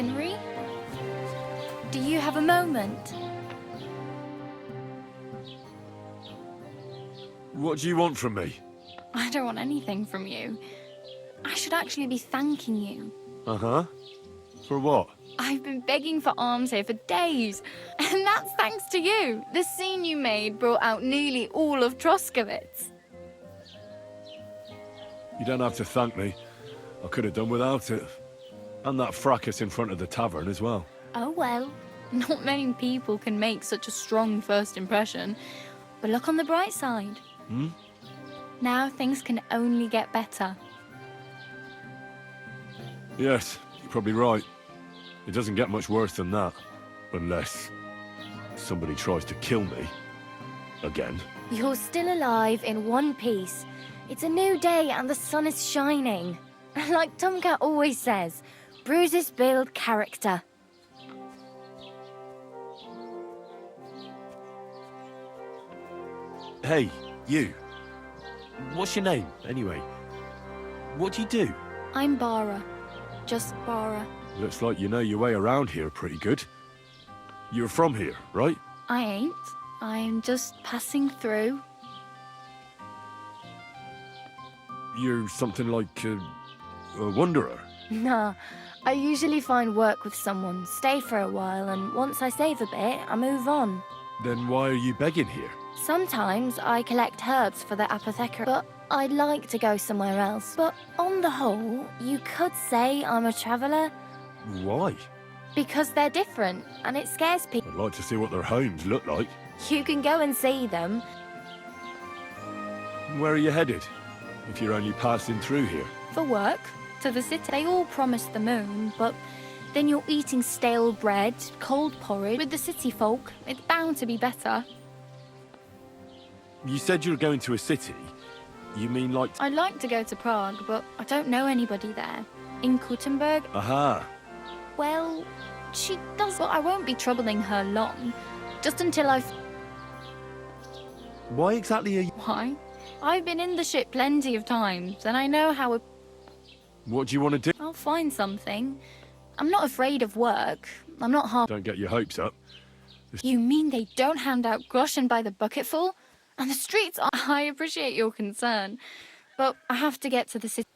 Henry? Do you have a moment? What do you want from me? I don't want anything from you. I should actually be thanking you. Uh-huh. For what? I've been begging for alms here for days, and that's thanks to you. The scene you made brought out nearly all of Troskowitz. You don't have to thank me. I could have done without it. And that fracas in front of the tavern as well. Oh well, not many people can make such a strong first impression. But look on the bright side. Hmm? Now things can only get better. Yes, you're probably right. It doesn't get much worse than that. Unless somebody tries to kill me. Again. You're still alive in one piece. It's a new day and the sun is shining. Like Tomcat always says, bruises build character. Hey, you. What's your name, anyway? What do you do? I'm Bara. Just Bara. Looks like you know your way around here pretty good. You're from here, right? I ain't. I'm just passing through. You're something like a wanderer. Nah, I usually find work with someone, stay for a while, and once I save a bit, I move on. Then why are you begging here? Sometimes I collect herbs for the apothecary, but I'd like to go somewhere else. But on the whole, you could say I'm a traveller. Why? Because they're different, and it scares people. I'd like to see what their homes look like. You can go and see them. Where are you headed? If you're only passing through here. For work, to the city. They all promise the moon, but then you're eating stale bread, cold porridge. With the city folk, it's bound to be better. You said you're going to a city. You mean like... I'd like to go to Prague, but I don't know anybody there. In Kuttenberg, Aha. well, she does, but I won't be troubling her long. Just until I've... Why exactly are you... Why? I've been in the ship plenty of times, and I know how it... What do you want to do? I'll find something. I'm not afraid of work. I'm not half... Don't get your hopes up. You mean they don't hand out groschen by the bucketful? And the streets are... I appreciate your concern, but I have to get to the city.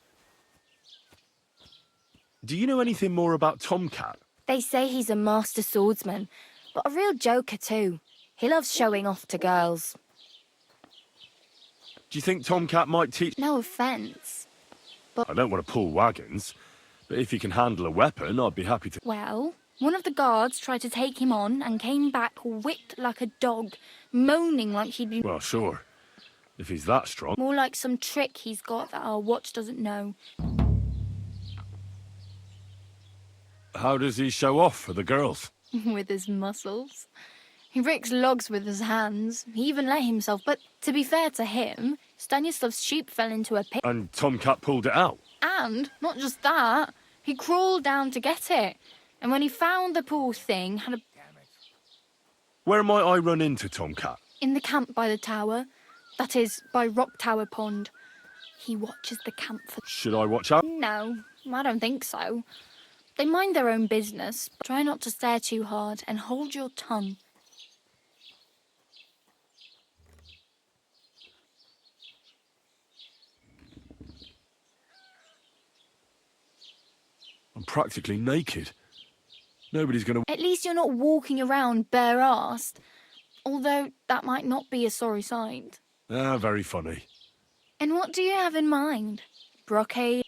Do you know anything more about Tomcat? They say he's a master swordsman, but a real joker too. He loves showing off to girls. Do you think Tomcat might teach... No offence. I don't want to pull wagons, but if he can handle a weapon, I'd be happy to... Well, one of the guards tried to take him on and came back whipped like a dog, moaning like he'd been... Well, sure. If he's that strong. More like some trick he's got that our watch doesn't know. How does he show off for the girls? With his muscles. He breaks logs with his hands. He even let himself, but to be fair to him, Stanislav's sheep fell into a pit. And Tomcat pulled it out? And, not just that, he crawled down to get it. And when he found the poor thing, had a... Where might I run into Tomcat? In the camp by the tower. That is, by Rock Tower Pond. He watches the camp for... Should I watch out? No, I don't think so. They mind their own business, but try not to stare too hard and hold your tongue. I'm practically naked. Nobody's gonna... At least you're not walking around bare-assed. Although that might not be a sorry sight. Ah, very funny. And what do you have in mind? Brocade?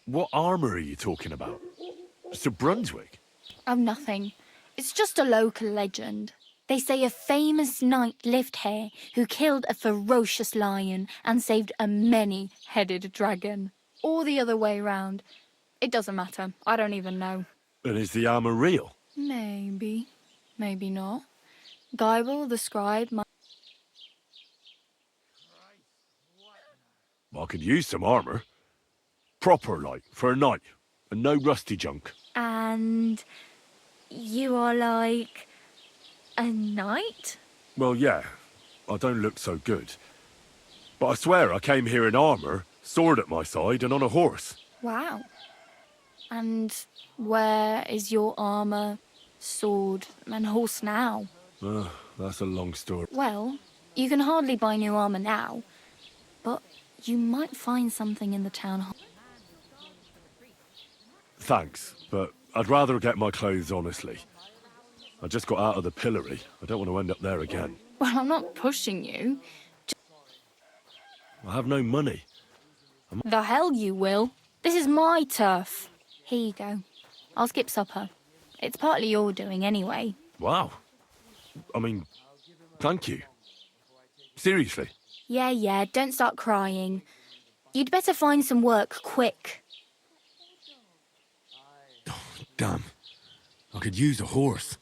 What armour are you talking about? Sir Brunswick? Oh, nothing. It's just a local legend. They say a famous knight lived here who killed a ferocious lion and saved a many-headed dragon. Or the other way round. It doesn't matter. I don't even know. And is the armour real? Maybe. Maybe not. Geibel, the scribe, might... I could use some armour. Proper, like, for a knight. And no rusty junk. And you are like a knight? Well, yeah. I don't look so good. But I swear I came here in armor, sword at my side, and on a horse. Wow. And where is your armor, sword, and horse now? That's a long story. Well, you can hardly buy new armor now, but you might find something in the town hall. Thanks, but I'd rather get my clothes honestly. I just got out of the pillory. I don't want to end up there again. Well, I'm not pushing you. I have no money. The hell you will. This is my turf. Here you go. I'll skip supper. It's partly your doing anyway. Wow. I mean, thank you. Seriously. Yeah, don't start crying. You'd better find some work quick. Damn. I could use a horse.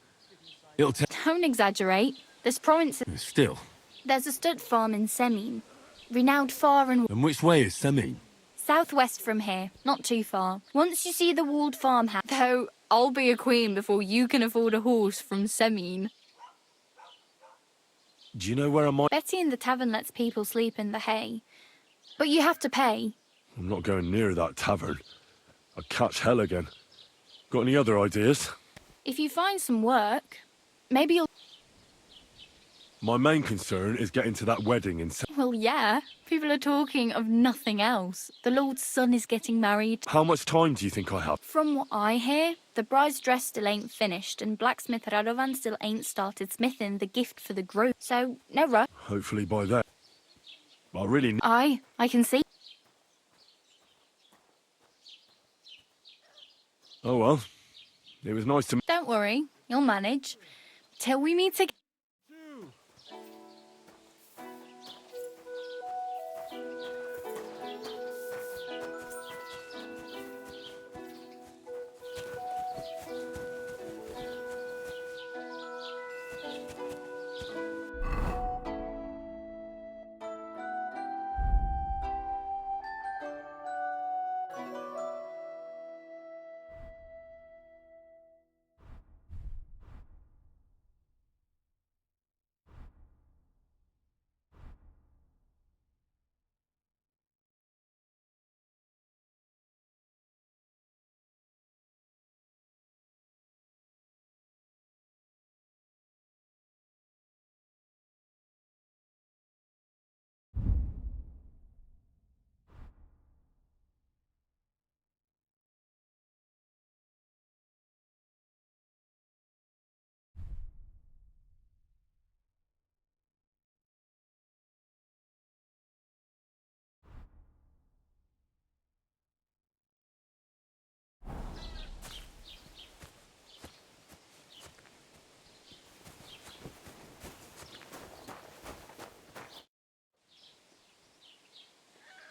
It'll take... Don't exaggerate. This province... Still. There's a stud farm in Semine. Renowned far and... And which way is Semine? Southwest from here, not too far. Once you see the walled farmhouse... Though, I'll be a queen before you can afford a horse from Semine. Do you know where I might... Betty in the tavern lets people sleep in the hay. But you have to pay. I'm not going near that tavern. I'd catch hell again. Got any other ideas? If you find some work, maybe you'll... My main concern is getting to that wedding in... Well, yeah. People are talking of nothing else. The Lord's son is getting married. How much time do you think I have? From what I hear, the bride's dress still ain't finished, and blacksmith Radovan still ain't started smithing the gift for the groom. So, no rush. Hopefully by then. I really... I can see. Oh well. It was nice to... Don't worry, you'll manage. Till we meet again.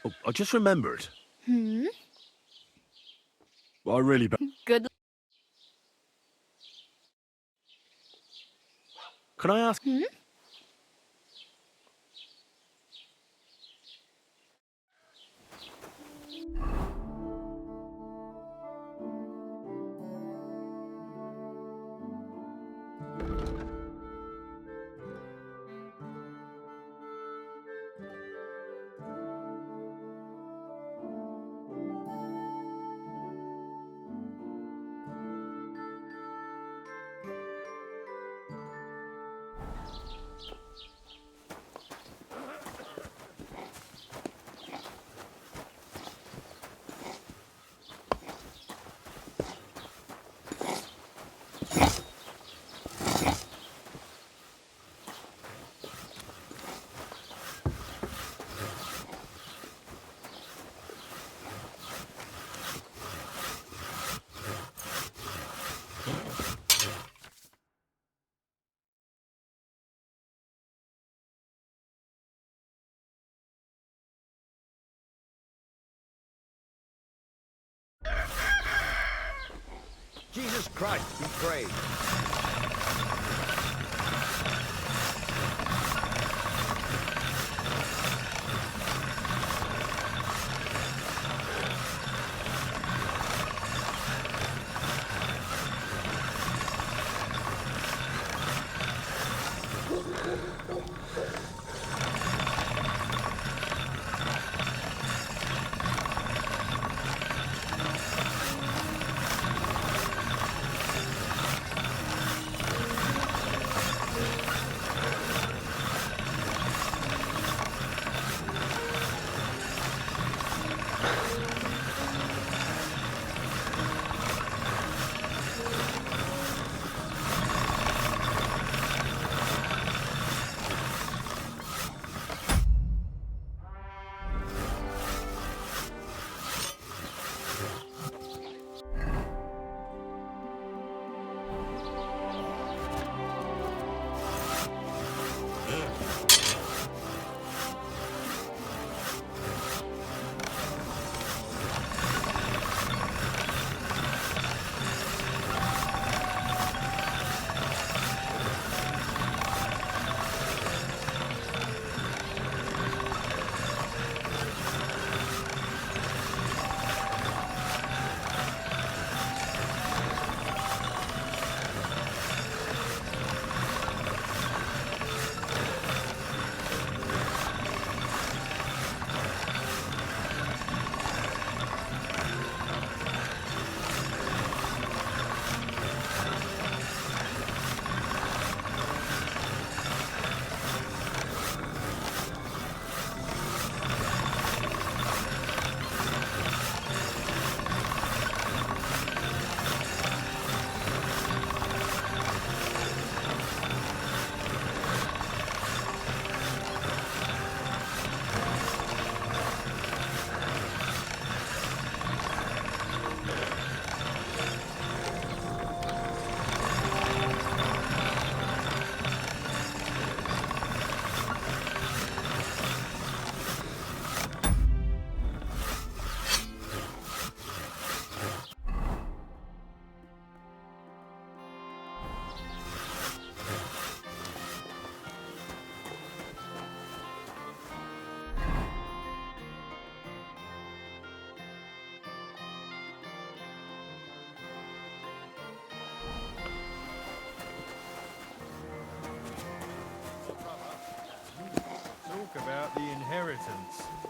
Oh, I just remembered. I really... Good. Can I ask... Jesus Christ, be praised.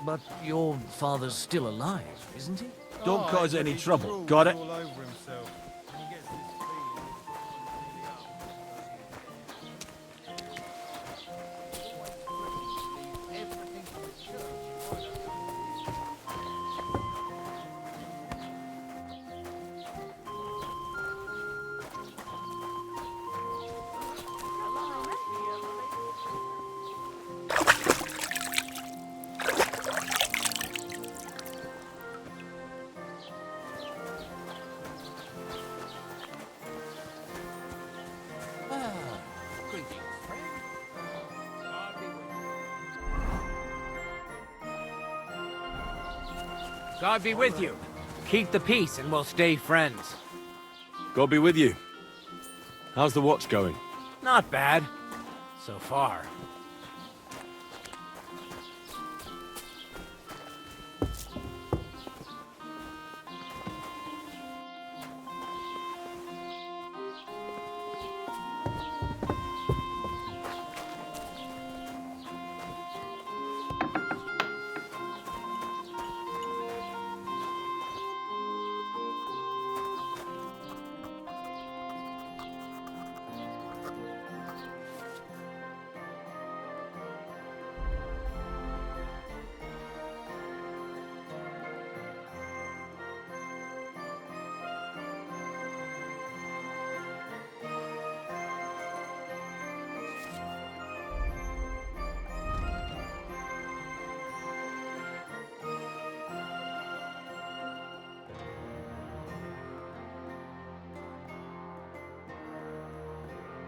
But your father's still alive, isn't he? Don't cause any trouble. Got it? God be with you. Keep the peace and we'll stay friends. God be with you. How's the watch going? Not bad. So far.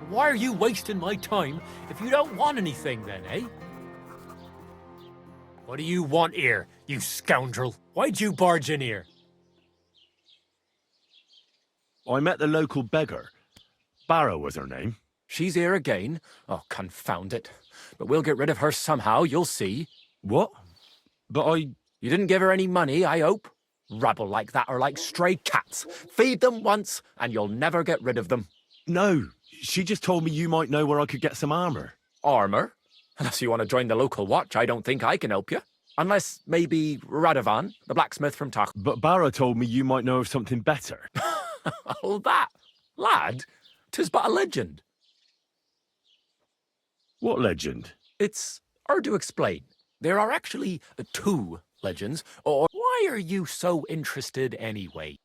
Why are you wasting my time if you don't want anything then, eh? What do you want here, you scoundrel? Why'd you barge in here? I met the local beggar. Barrow was her name. She's here again? Oh, confound it. But we'll get rid of her somehow, you'll see. What? But You didn't give her any money, I hope? Rabble like that are like stray cats. Feed them once, and you'll never get rid of them. No, she just told me you might know where I could get some armor. Armor? Unless you want to join the local watch, I don't think I can help you. Unless, maybe, Radovan, the blacksmith from Tark. But Barrow told me you might know of something better. Oh, that? Lad, 'tis but a legend. What legend? It's hard to explain. There are actually two legends. Or why are you so interested anyway?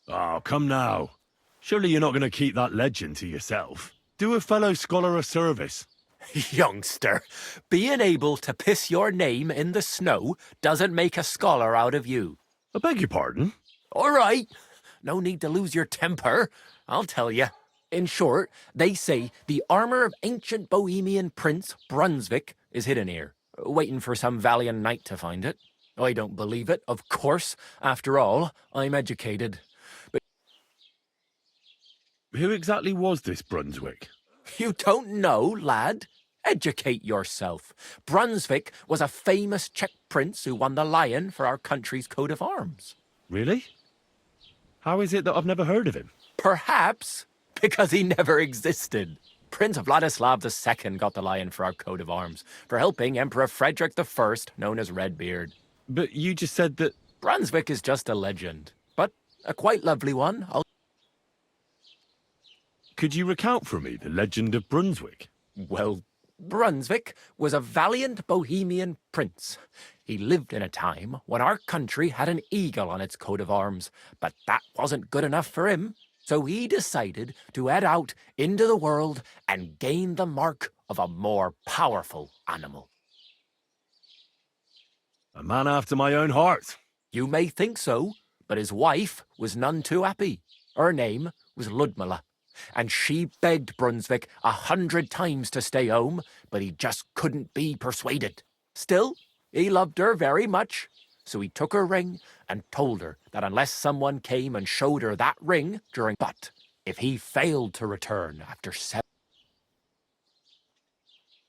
Oh, come now. Surely you're not going to keep that legend to yourself. Do a fellow scholar a service. Youngster, being able to piss your name in the snow doesn't make a scholar out of you. I beg your pardon? All right. No need to lose your temper. I'll tell you. In short, they say the armor of ancient Bohemian Prince Brunswick is hidden here, waiting for some valiant knight to find it. I don't believe it, of course. After all, I'm educated. But Who exactly was this Brunswick? you don't know, lad? Educate yourself. Brunswick was a famous Czech prince who won the lion for our country's coat of arms. Really? How is it that I've never heard of him? Perhaps because he never existed. Prince Vladislav II got the lion for our coat of arms for helping Emperor Frederick I, known as Redbeard. But you just said that... Brunswick is just a legend, but a quite lovely one. Could you recount for me the legend of Brunswick? Well, Brunswick was a valiant Bohemian prince. He lived in a time when our country had an eagle on its coat of arms, but that wasn't good enough for him. So he decided to head out into the world and gain the mark of a more powerful animal. A man after my own heart. You may think so, but his wife was none too happy. Her name was Ludmilla, and she begged Brunswick 100 times to stay home, but he just couldn't be persuaded. Still, he loved her very much, so he took her ring and told her that unless someone came and showed her that ring but if he failed to return after 7...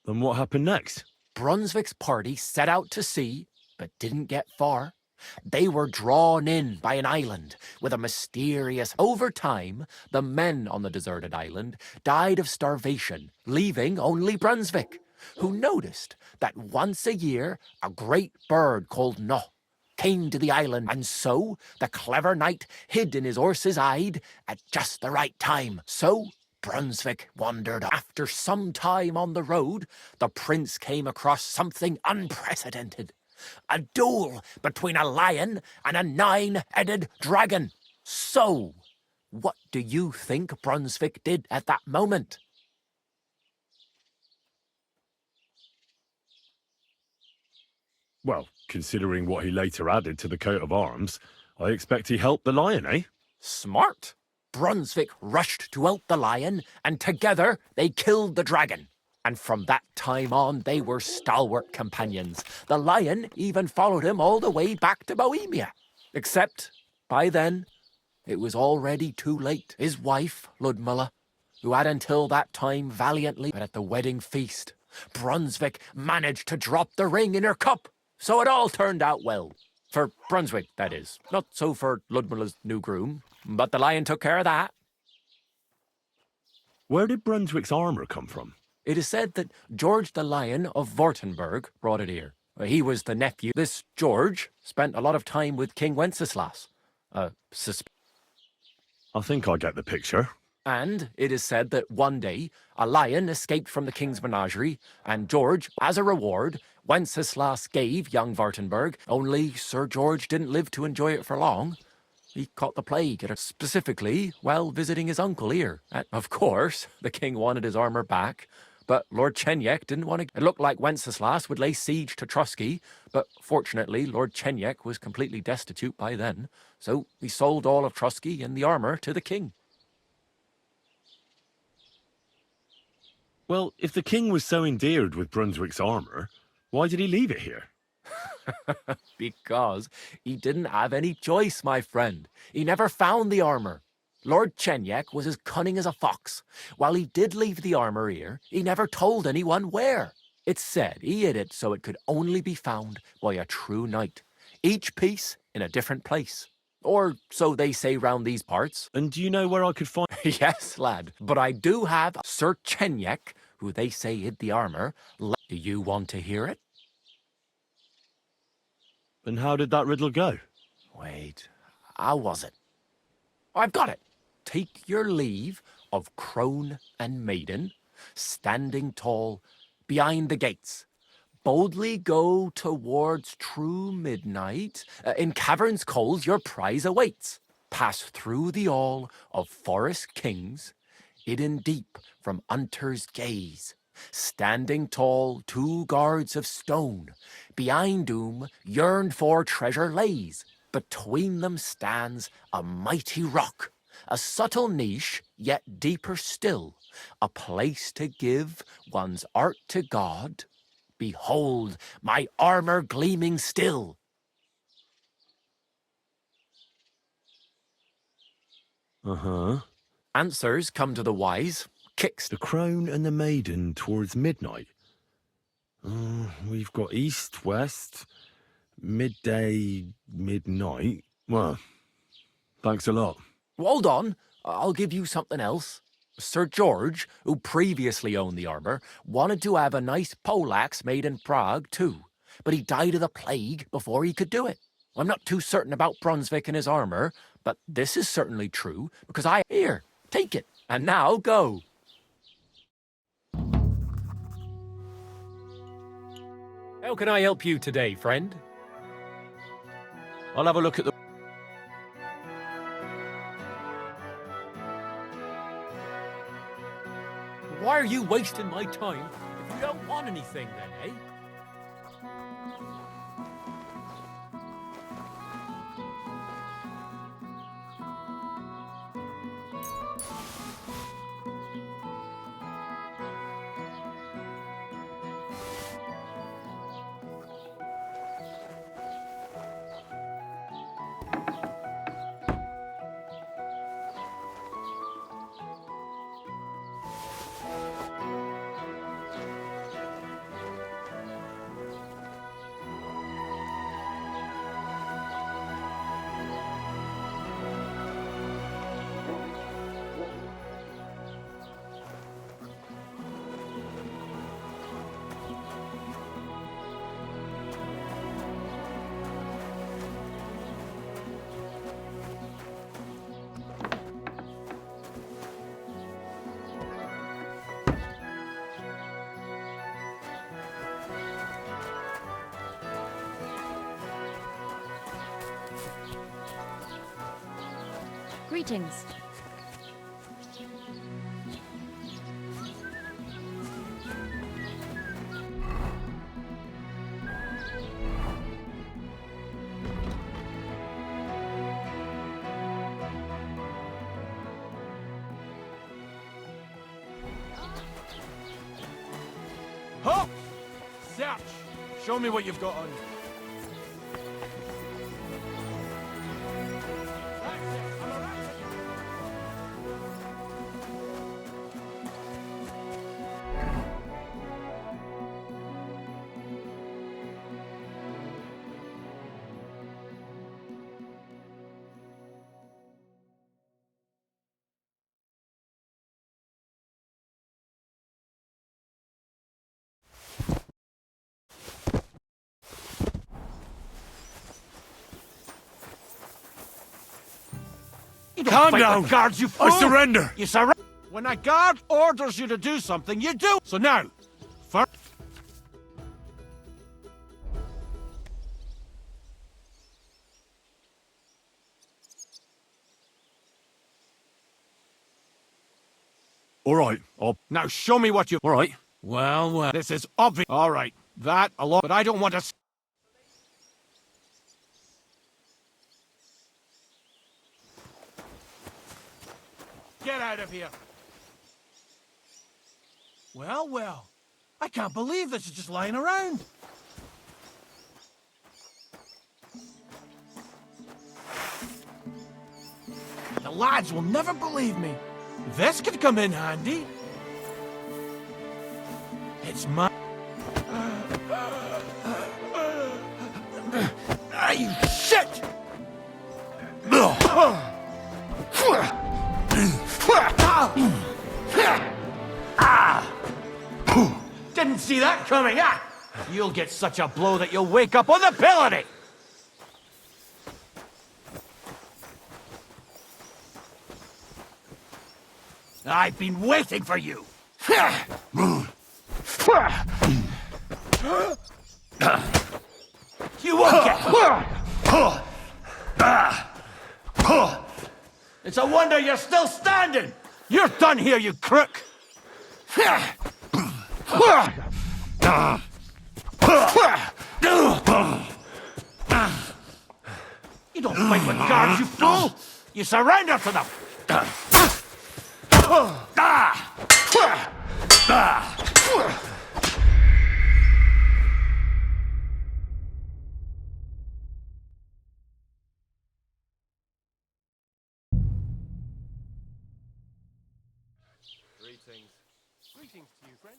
Then what happened next? Brunswick's party set out to sea, but didn't get far. They were drawn in by an island with a mysterious... Over time, the men on the deserted island died of starvation, leaving only Brunswick, who noticed that once a year a great bird called No came to the island, and so the clever knight hid in his horse's hide at just the right time. So Brunswick wandered. After some time on the road, the prince came across something unprecedented. A duel between a lion and a 9-headed dragon. So, what do you think Brunswick did at that moment? Well, considering what he later added to the coat of arms, I expect he helped the lion, eh? Smart. Brunswick rushed to help the lion, and together they killed the dragon. And from that time on, they were stalwart companions. The lion even followed him all the way back to Bohemia. Except, by then, it was already too late. His wife, Ludmilla, who had until that time valiantly... But at the wedding feast, Brunswick managed to drop the ring in her cup. So it all turned out well. For Brunswick, that is. Not so for Ludmilla's new groom, but the lion took care of that. Where did Brunswick's armour come from? It is said that George the Lion of Württemberg brought it here. He was the nephew. This George spent a lot of time with King Wenceslas. I think I get the picture. And it is said that one day a lion escaped from the king's menagerie, and George, as a reward, Wenceslas gave young Württemberg, only Sir George didn't live to enjoy it for long. He caught the plague, specifically while visiting his uncle here. And of course, the king wanted his armour back, but Lord Chenyek didn't want to... It looked like Wenceslas would lay siege to Trotsky, but fortunately Lord Chenyek was completely destitute by then, so he sold all of Trotsky and the armour to the king. Well, if the king was so endeared with Brunswick's armour, why did he leave it here? Because he didn't have any choice, my friend. He never found the armour. Lord Chenyek was as cunning as a fox. While he did leave the armour here, he never told anyone where. It's said he hid it so it could only be found by a true knight, each piece in a different place. Or so they say round these parts. And do you know where I could find... Yes, lad, but I do have Sir Chenyek, who they say hid the armour. Do you want to hear it? And how did that riddle go? Wait, how was it? I've got it. Take your leave of crone and maiden, standing tall behind the gates. Boldly go towards true midnight. In caverns cold your prize awaits. Pass through the all of forest kings, hidden deep from hunter's gaze. Standing tall, 2 guards of stone, behind whom yearned for treasure lays. Between them stands a mighty rock, a subtle niche, yet deeper still, a place to give one's art to God. Behold, my armour gleaming still. Uh-huh. Answers come to the wise. Kicks. The crone and the maiden towards midnight. We've got east, west, midday, midnight. Well, thanks a lot. Hold on, I'll give you something else. Sir George, who previously owned the armour, wanted to have a nice poleaxe made in Prague too, but he died of the plague before he could do it. I'm not too certain about Brunswick and his armour, but this is certainly true, because Here, take it, and now go. How can I help you today, friend? I'll have a look at the... Why are you wasting my time if you don't want anything then, eh? Greetings. Halt! Search! Show me what you've got on. That's it. I'm alright. You don't Calm fight down. with guards, you fool! I surrender. You surrender. When a guard orders you to do something, you do. So now, first. All right, Now show me what you. all right. Well, this is obvious. All right, that alone. But I don't want to. Get out of here. Well. I can't believe this is just lying around. The lads will never believe me. This could come in handy. It's my... Ah, you shit! Didn't see that coming, ah! You'll get such a blow that you'll wake up on the pillory! I've been waiting for you! You won't get... It's a wonder you're still standing! You're done here, you crook! You don't fight with guards, you fool! You surrender to them! Greetings. Greetings to you, friend.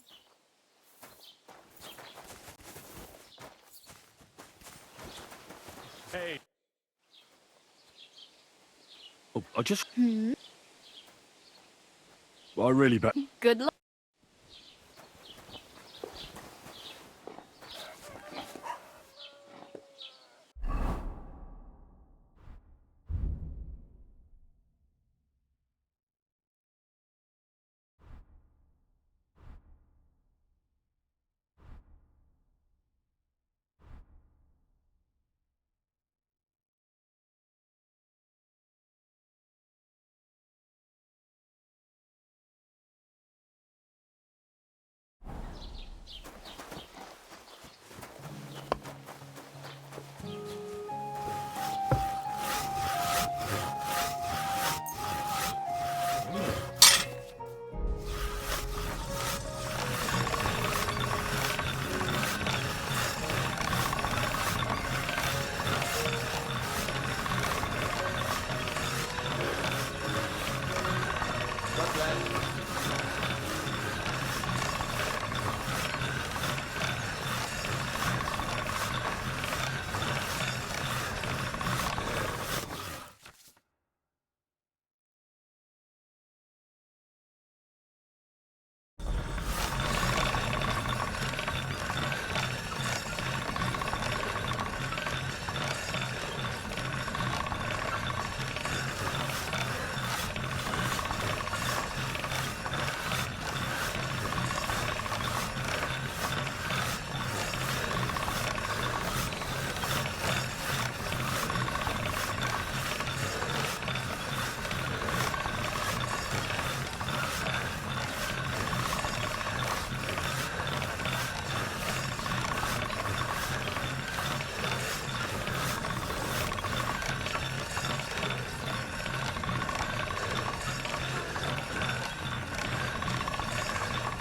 Hey. Oh, I just. I really bet. Good luck.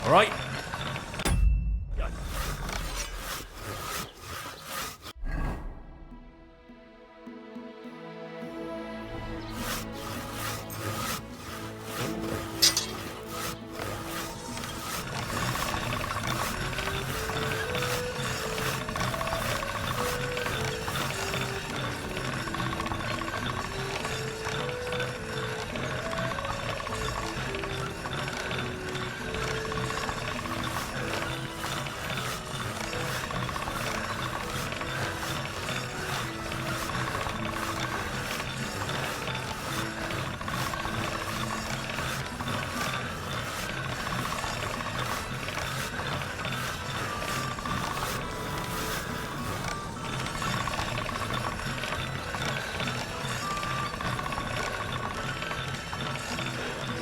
All right.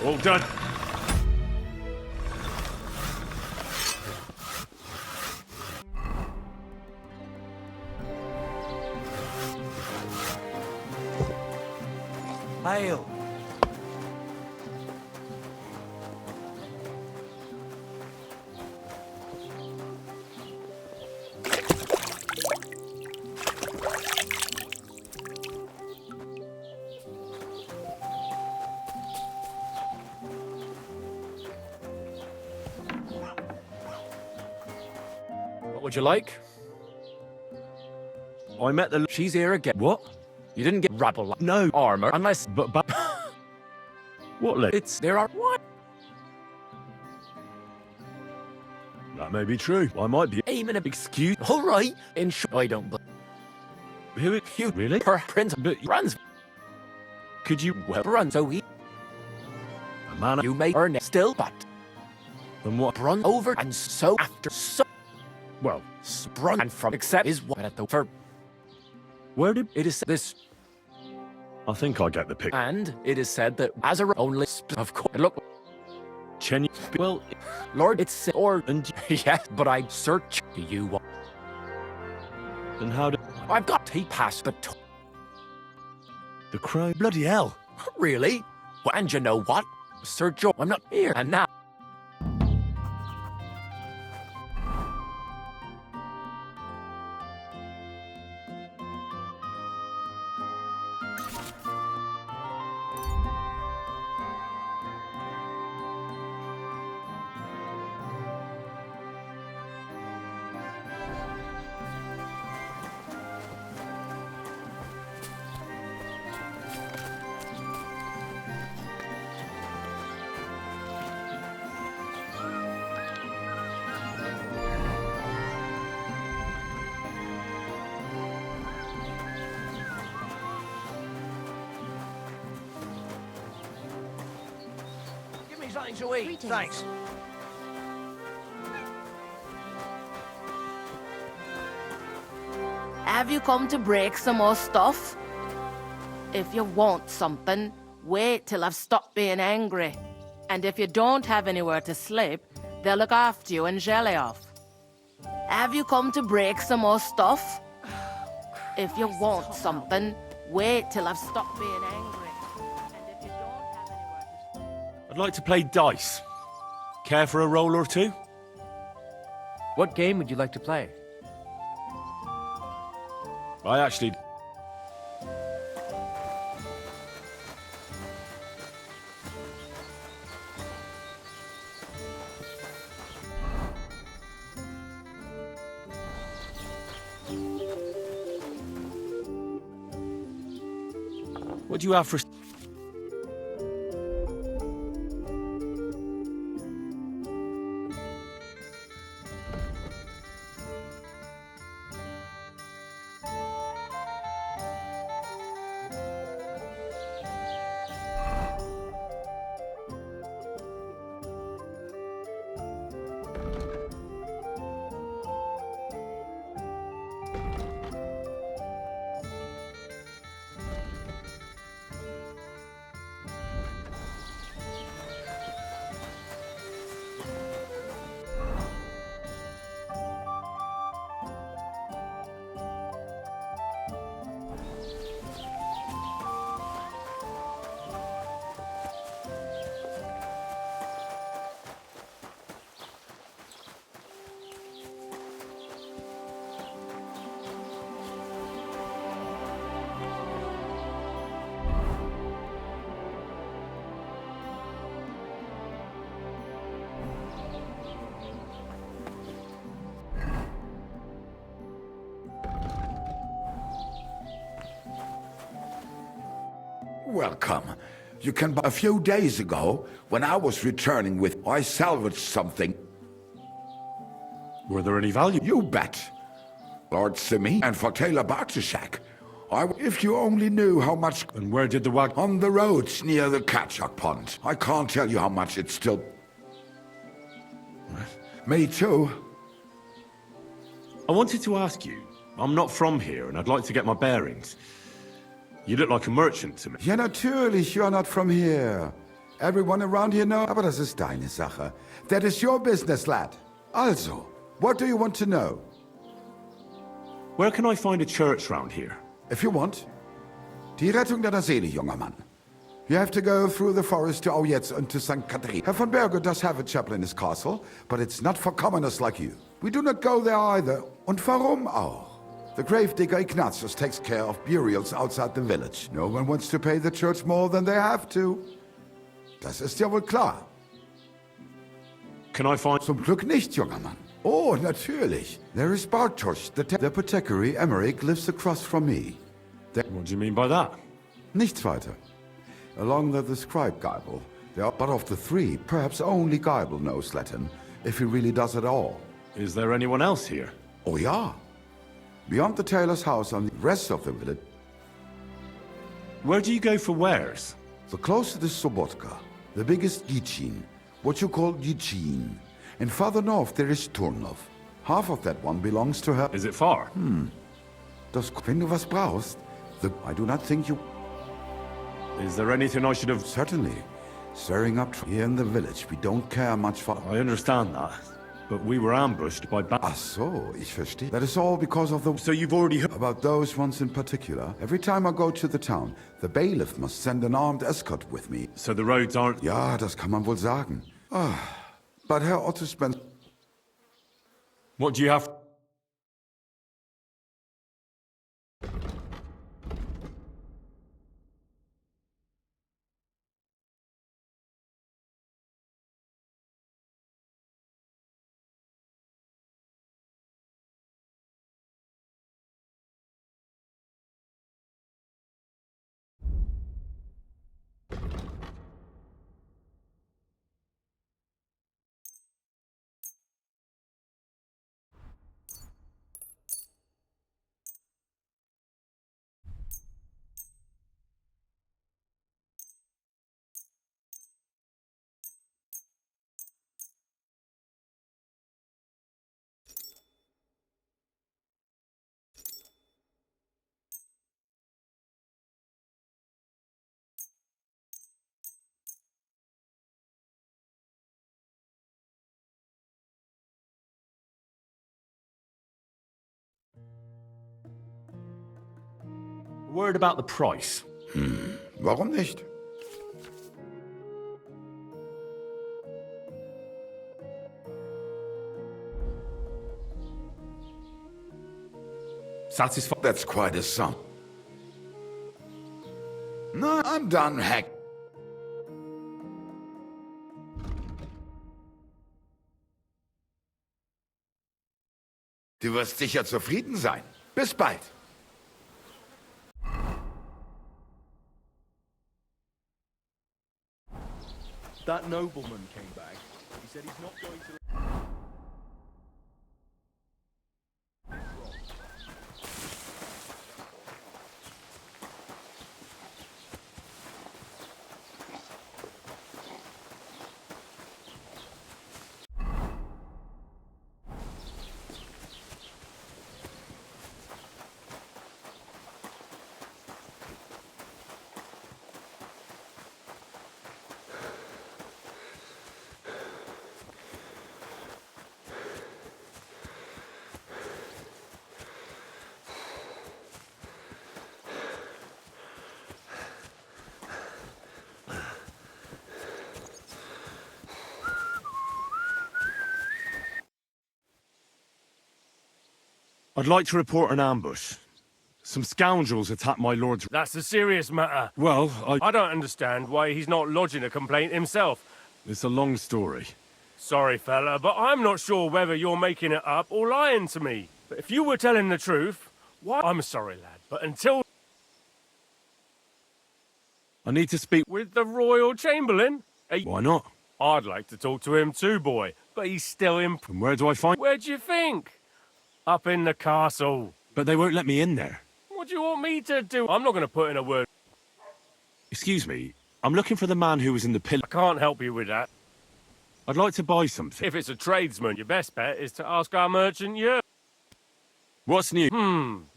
All done. Hail. What would you like? I met the... She's here again. What? You didn't get rabble No. armor unless But... What, Lee? it's there are what? That may be true. I might be... Aiming a big Excuse... all right. In short, I don't believe Who... You... Really? her prince But... runs Could you... well run, so he A man... you may earn it still, but And what... run over and so after so Well... sprung and from except is what at the for Where did... it is this I think I get the pic... and it is said that as a only of course look Chen... Well... Lord it's or And... yes, but I search do you want And how did... I've got he passed the The crow... Bloody hell. really? Well, and you know what? Sir Joe, I'm not here and now. Give me something to eat. Greetings. Thanks. Have you come to break some more stuff? If you want something, wait till I've stopped being angry. And if you don't have anywhere to sleep, they'll look after you and jelly off. Have you come to break some more stuff? If you want something, wait till I've stopped being angry. And if you don't have anywhere to I'd like to play dice. Care for a roll or two? What game would you like to play? I actually... What do you have for... Welcome. You can buy a few days ago, when I was returning I salvaged something. Were there any value? You bet. Lord Simi and for Taylor Bartishak. If you only knew how much... And where did the wagon... On the roads near the Katchak Pond. I can't tell you how much it's still... Me too. I wanted to ask you. I'm not from here, and I'd like to get my bearings. You look like a merchant to me. Ja, natürlich, you're not from here. Everyone around here knows. Aber das ist deine Sache. That is your business, lad. Also, what do you want to know? Where can I find a church round here? If you want. Die Rettung deiner Seele, junger Mann. You have to go through the forest to Aujetz and to St. Catherine. Herr von Berger does have a chapel in his castle, but it's not for commoners like you. We do not go there either. Und warum auch? The gravedigger Ignatius takes care of burials outside the village. No one wants to pay the church more than they have to. Das ist ja wohl klar. Can I find... Zum Glück nicht, junger Mann. Oh, natürlich. There is Bartosz, the apothecary Emmerich lives across from me. What do you mean by that? Nichts weiter. Along the scribe Geibel. But of the three, perhaps only Geibel knows Latin, if he really does at all. Is there anyone else here? Oh ja. Beyond the tailor's house on the rest of the village. Where do you go for wares? The closest is Sobotka, the biggest Gichin, what you call Gichin. And farther north there is Turnov. Half of that one belongs to her. Is it far? Wenn du was brauchst, I do not think you... Is there anything I should have... Certainly. Stirring up here in the village, we don't care much for... I understand that, but we were ambushed by... Ach so, ich verstehe. That is all because of the... So you've already heard... About those ones in particular. Every time I go to the town, the bailiff must send an armed escort with me. So the roads aren't... Ja, das kann man wohl sagen. But Herr Otto spent... What do you have... Word about the price. Warum nicht? Satisfied? That's quite a sum. No, I'm done, Heck. Du wirst sicher zufrieden sein. Bis bald. That nobleman came back. He said he's not going to... I'd like to report an ambush. Some scoundrels attacked my lord's... That's a serious matter. Well, I don't understand why he's not lodging a complaint himself. It's a long story. Sorry, fella, but I'm not sure whether you're making it up or lying to me. But if you were telling the truth, why... I'm sorry, lad, but until... I need to speak. With the Royal Chamberlain? Why not? I'd like to talk to him too, boy, but he's still in... And where do I find? Where do you think? Up in the castle. But they won't let me in there. What do you want me to do? I'm not going to put in a word. Excuse me. I'm looking for the man who was in the pillar. I can't help you with that. I'd like to buy something. If it's a tradesman, your best bet is to ask our merchant Yer. What's new?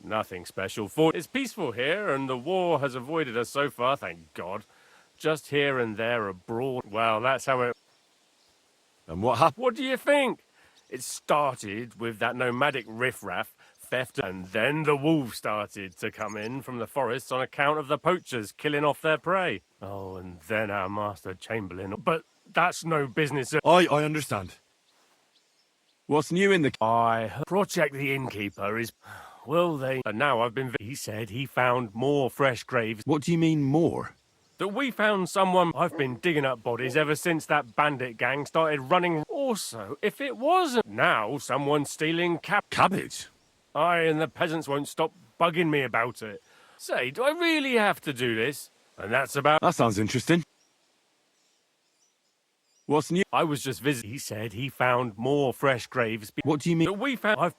Nothing special for... It's peaceful here, and the war has avoided us so far, thank God. Just here and there abroad. Well, that's how it... And what happened? What do you think? It started with that nomadic riffraff, theft, and then the wolves started to come in from the forests on account of the poachers killing off their prey. Oh, and then our master Chamberlain. But that's no business of... I understand. What's new in the... Project the innkeeper is... Well, they... And now I've been... He said he found more fresh graves. What do you mean more? That we found someone... I've been digging up bodies ever since that bandit gang started running... Also, if it wasn't... Now someone's stealing Cabbage? Aye, and the peasants won't stop bugging me about it. Say, do I really have to do this? And that's about... That sounds interesting. What's new? I was just visiting. He said he found more fresh graves. What do you mean? That we found... I've...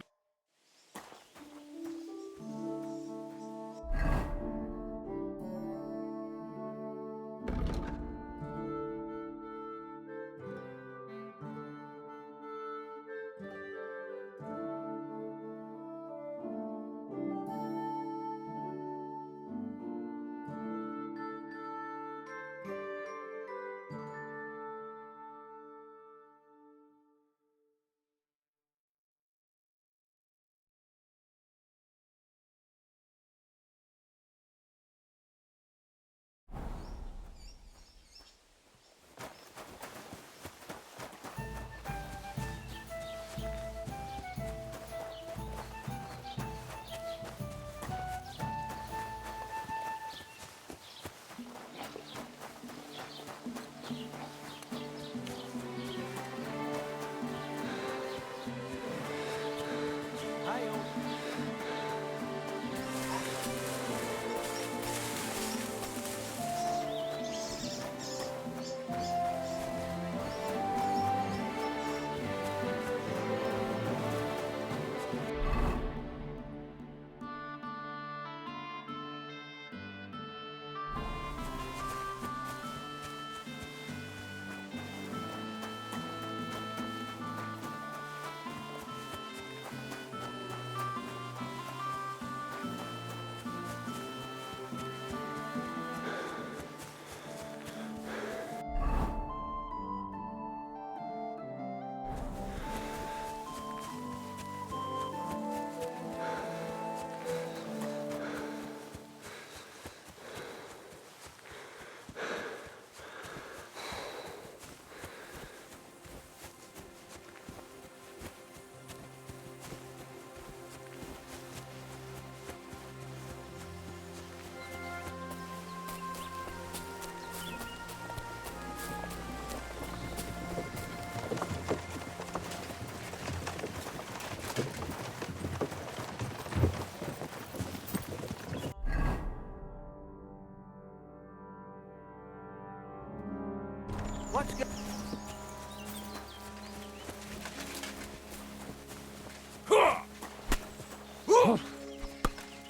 What's go-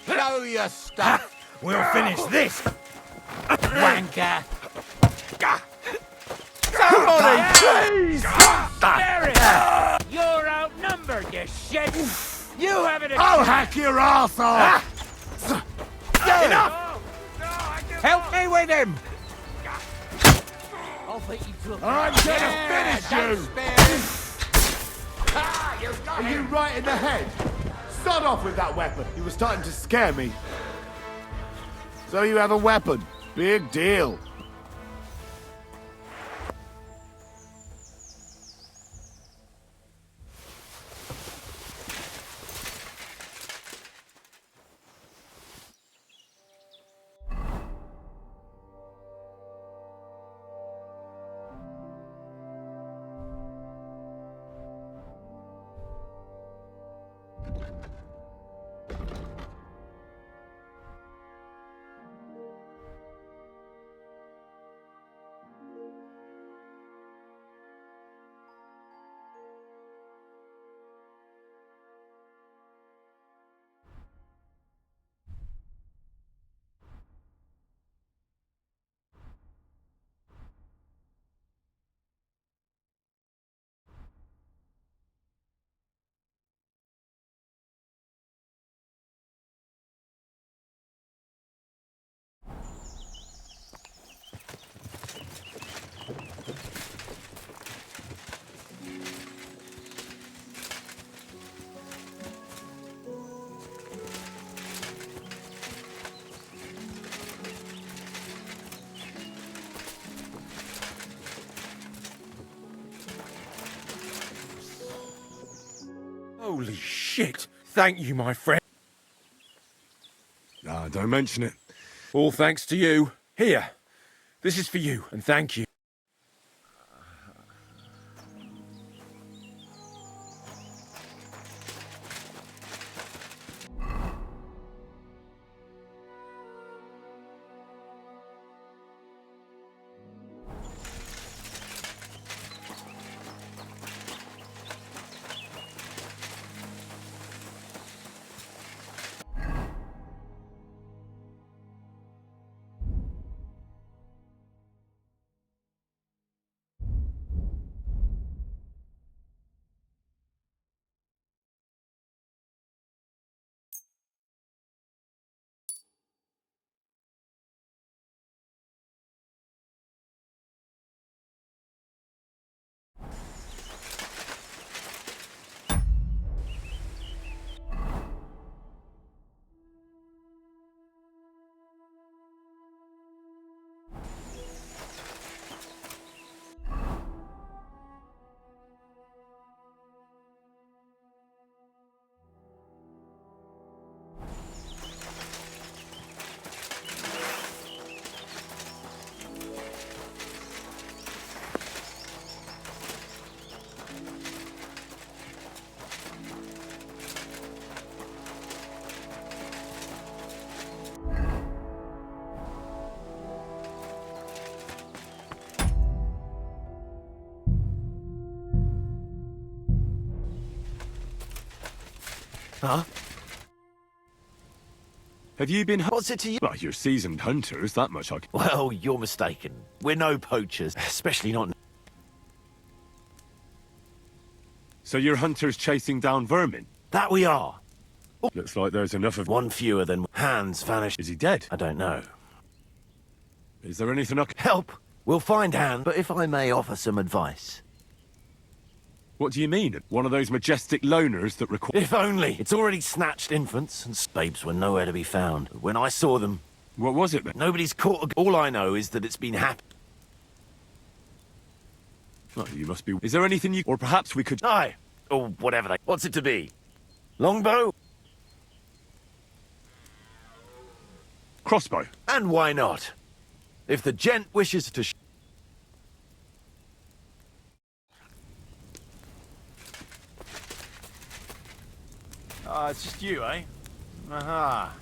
Show your stuff. We'll finish this. Wanker. Somebody, please! You're outnumbered, you shit! You haven't... I'll hack your arse off! Enough! Help me with him! I'll beat you to a... I'm gonna finish you! Are you right in the head? Start off with that weapon. You were starting to scare me. So you have a weapon. Big deal. Holy shit! Thank you, my friend. Ah, don't mention it. All thanks to you. Here, this is for you, and thank you. Huh? Have you been... What's it to you? Well, you're seasoned hunters, that much I can... Well, you're mistaken. We're no poachers, especially not... So you're hunters chasing down vermin? That we are. Looks like there's enough of... One fewer than Hans vanished. Is he dead? I don't know. Is there anything I can... Help! We'll find Hans, but if I may offer some advice. What do you mean? One of those majestic loners that require... If only! It's already snatched infants, and babes were nowhere to be found. When I saw them... What was it then? Nobody's caught... All I know is that it's been happy. Oh, you must be... Is there anything you... Or perhaps we could... Aye! Or whatever they... What's it to be? Longbow? Crossbow? And why not? If the gent wishes to... It's just you, eh? Aha.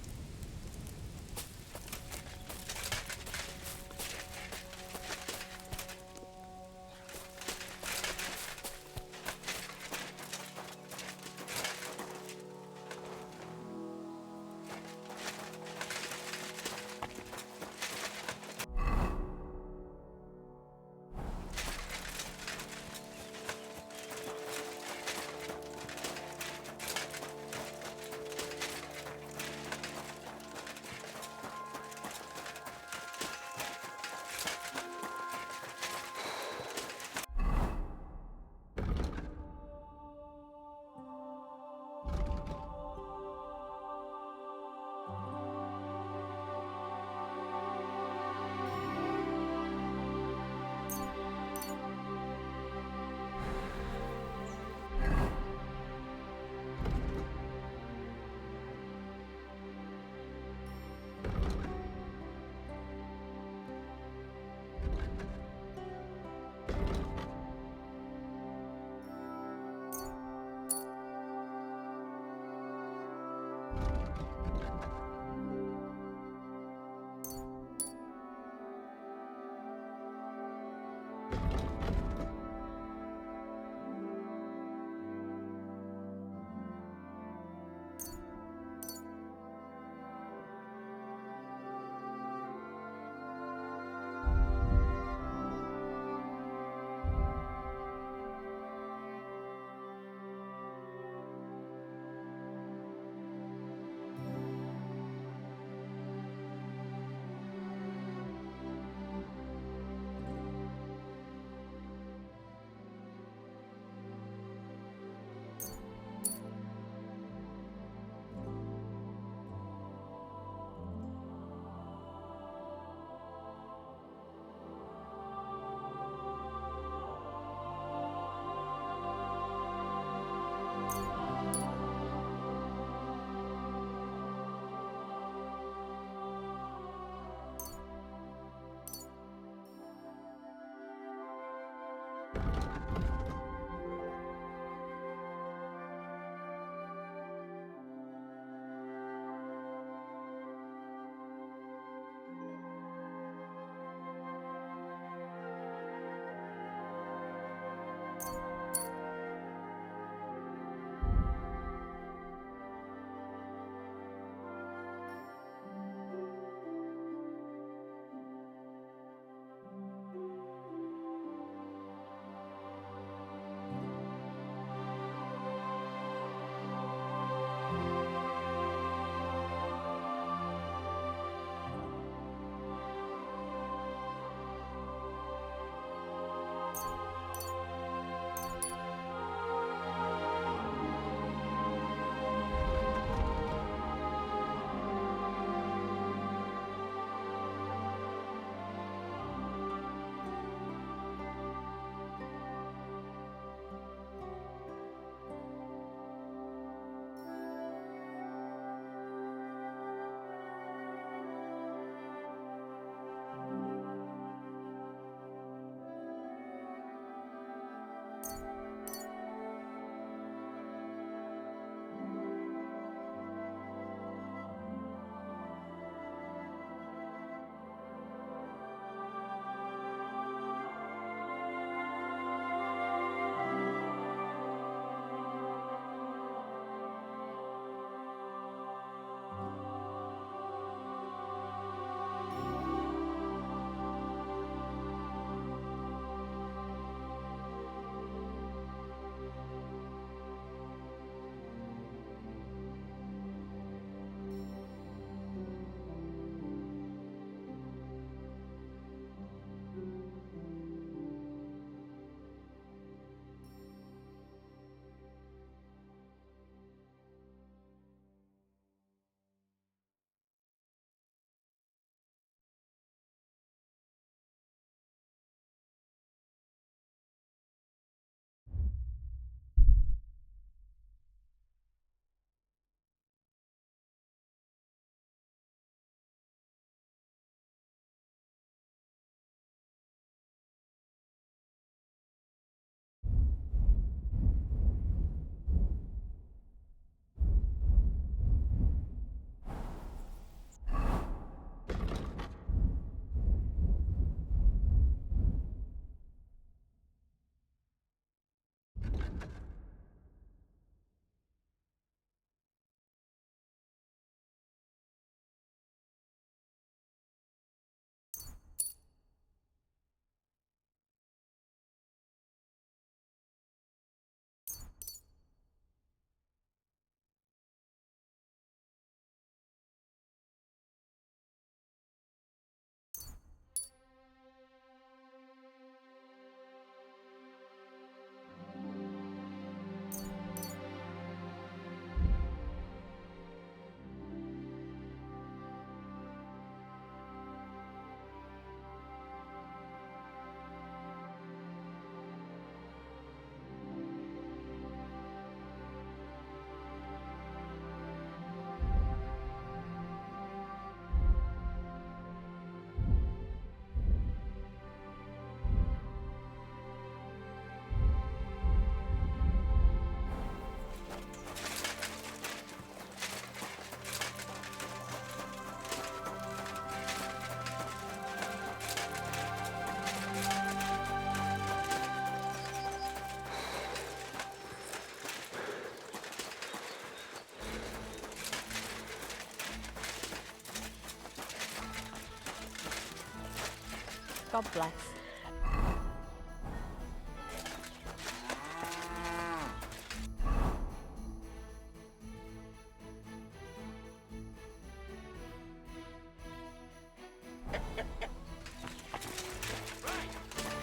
God bless.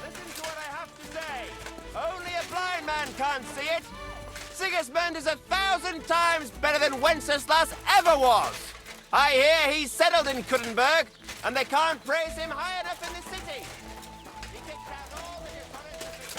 Listen to what I have to say. Only a blind man can't see it. Sigismund is 1,000 times better than Wenceslas ever was. I hear he's settled in Kuttenberg, and they can't praise him high enough in the city. He kicked out all the dishonest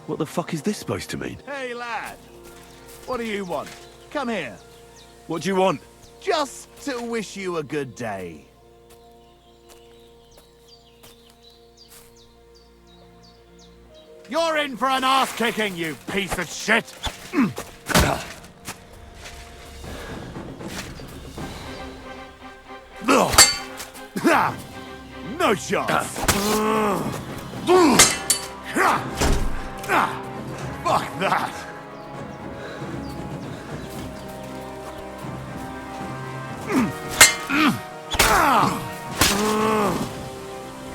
What the fuck is this supposed to mean? Hey, lad. What do you want? Come here. What do you want? Just to wish you a good day. You're in for an ass-kicking, you piece of shit! No chance! Fuck that!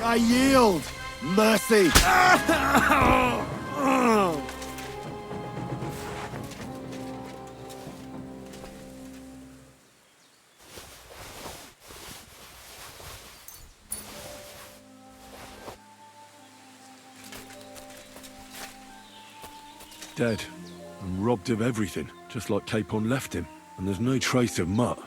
I yield! Mercy! Dead. And robbed of everything, just like Capon left him. And there's no trace of Mutt.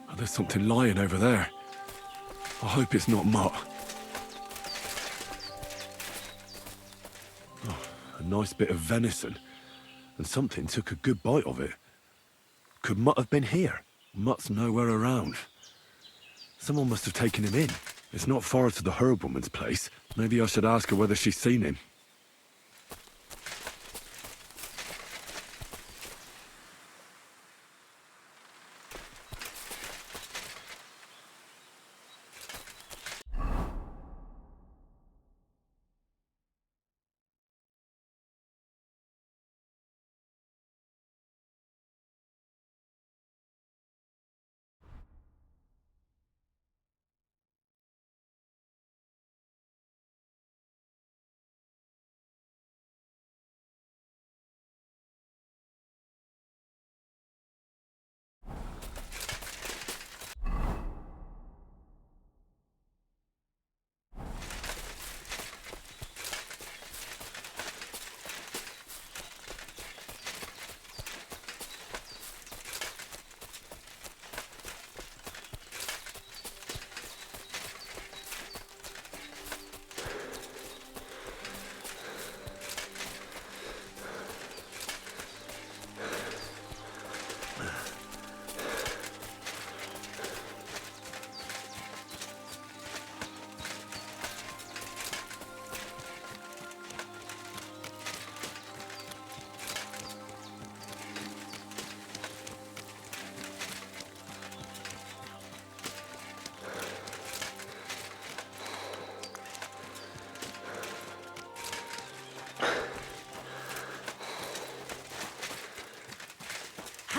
Oh, there's something lying over there. I hope it's not Mutt. Oh, a nice bit of venison. And something took a good bite of it. Could Mutt have been here? Mutt's nowhere around. Someone must have taken him in. It's not far to the herb woman's place. Maybe I should ask her whether she's seen him.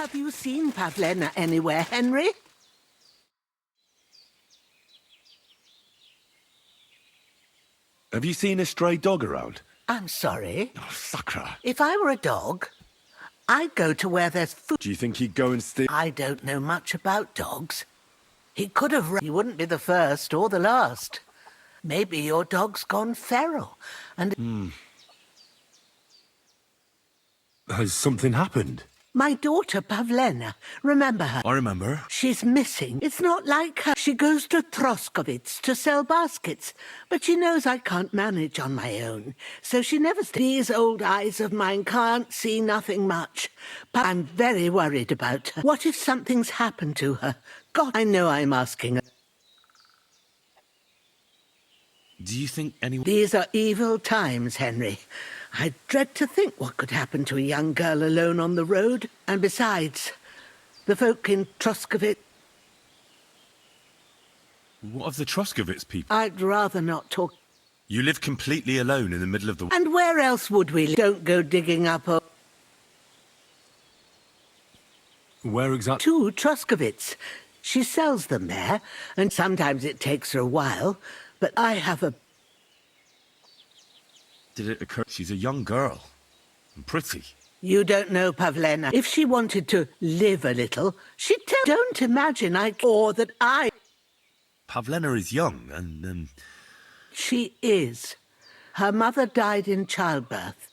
Have you seen Pavlena anywhere, Henry? Have you seen a stray dog around? I'm sorry. Oh, Sakra. If I were a dog, I'd go to where there's food. Do you think he'd go and steal? I don't know much about dogs. He could have run. He wouldn't be the first or the last. Maybe your dog's gone feral, and... Has something happened? My daughter, Pavlena, remember her? I remember. She's missing. It's not like her. She goes to Troskovitz to sell baskets, but she knows I can't manage on my own, so she never These old eyes of mine can't see nothing much. But I'm very worried about her. What if something's happened to her? God, I know I'm asking her. Do you think anyone... These are evil times, Henry. I dread to think what could happen to a young girl alone on the road. And besides, the folk in Troskovitz... What of the Troskovitz people? I'd rather not talk. You live completely alone in the middle of the... And where else would we live? Don't go digging up a... Where exactly? To Troskovitz. She sells them there, and sometimes it takes her a while, but I have a... Did it occur? She's a young girl. And pretty. You don't know Pavlena. If she wanted to live a little, she'd tell... Don't imagine or that I... Pavlena is young, and, She is. Her mother died in childbirth.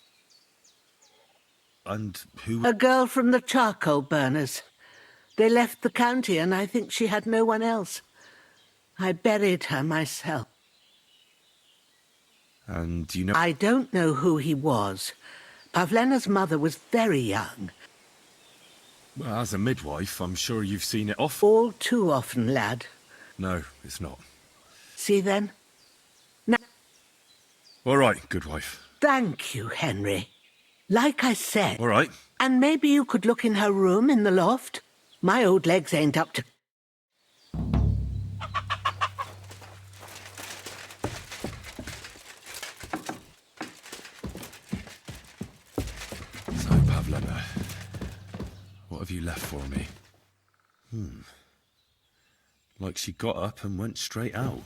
And who... A girl from the charcoal burners. They left the county, and I think she had no one else. I buried her myself. And you know... I don't know who he was. Pavlena's mother was very young. Well, as a midwife, I'm sure you've seen it often. All too often, lad. No, it's not. See then? Now, All right, good wife. thank you, Henry. Like I said... All right. And maybe you could look in her room in the loft? My old legs ain't up to... So, Pavlena, what have you left for me? Like she got up and went straight out.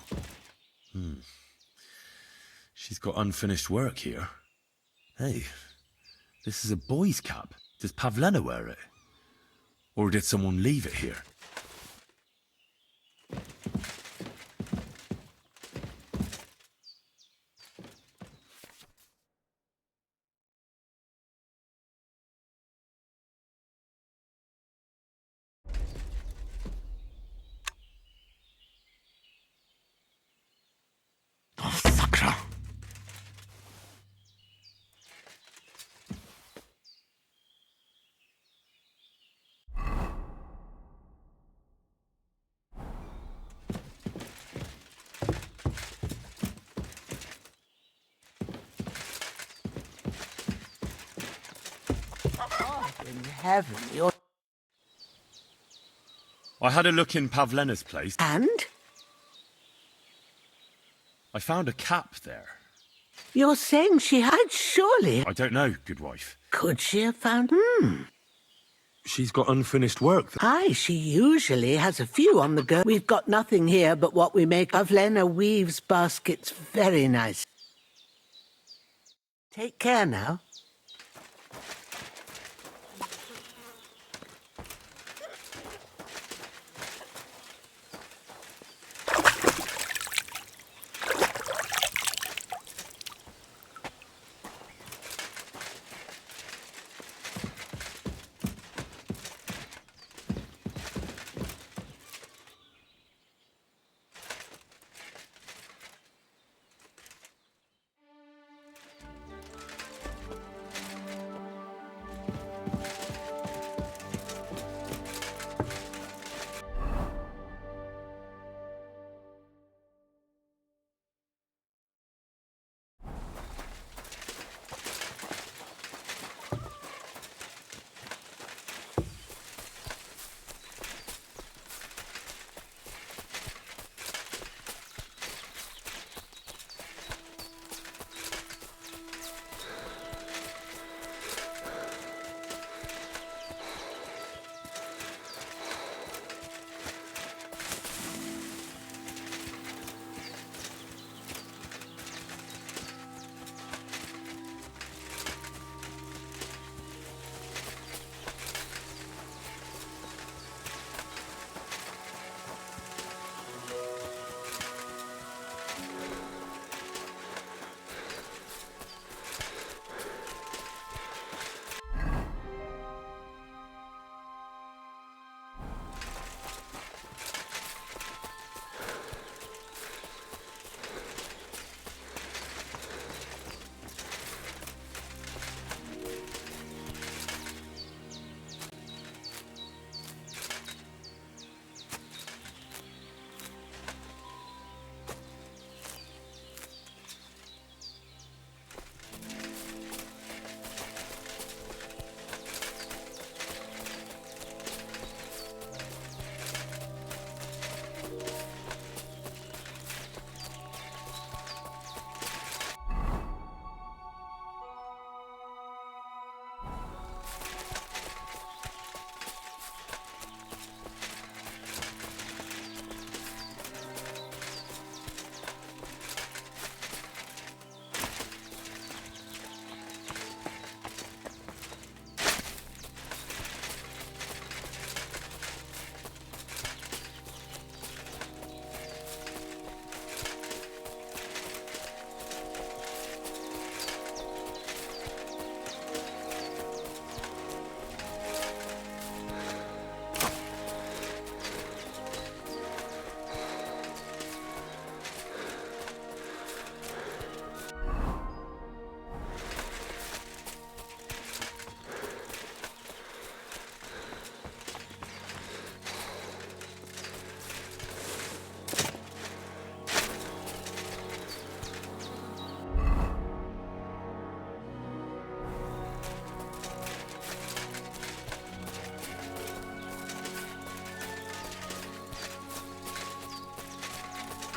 She's got unfinished work here. Hey, this is a boy's cap. Does Pavlena wear it? Or did someone leave it here? Oh, Sakra! In heaven, you're... I had a look in Pavlena's place. And? I found a cap there. You're saying she had surely... I don't know, good wife. Could she have found... She's got unfinished work. Aye, she usually has a few on the go. We've got nothing here but what we make. Pavlena weaves baskets very nice. Take care now.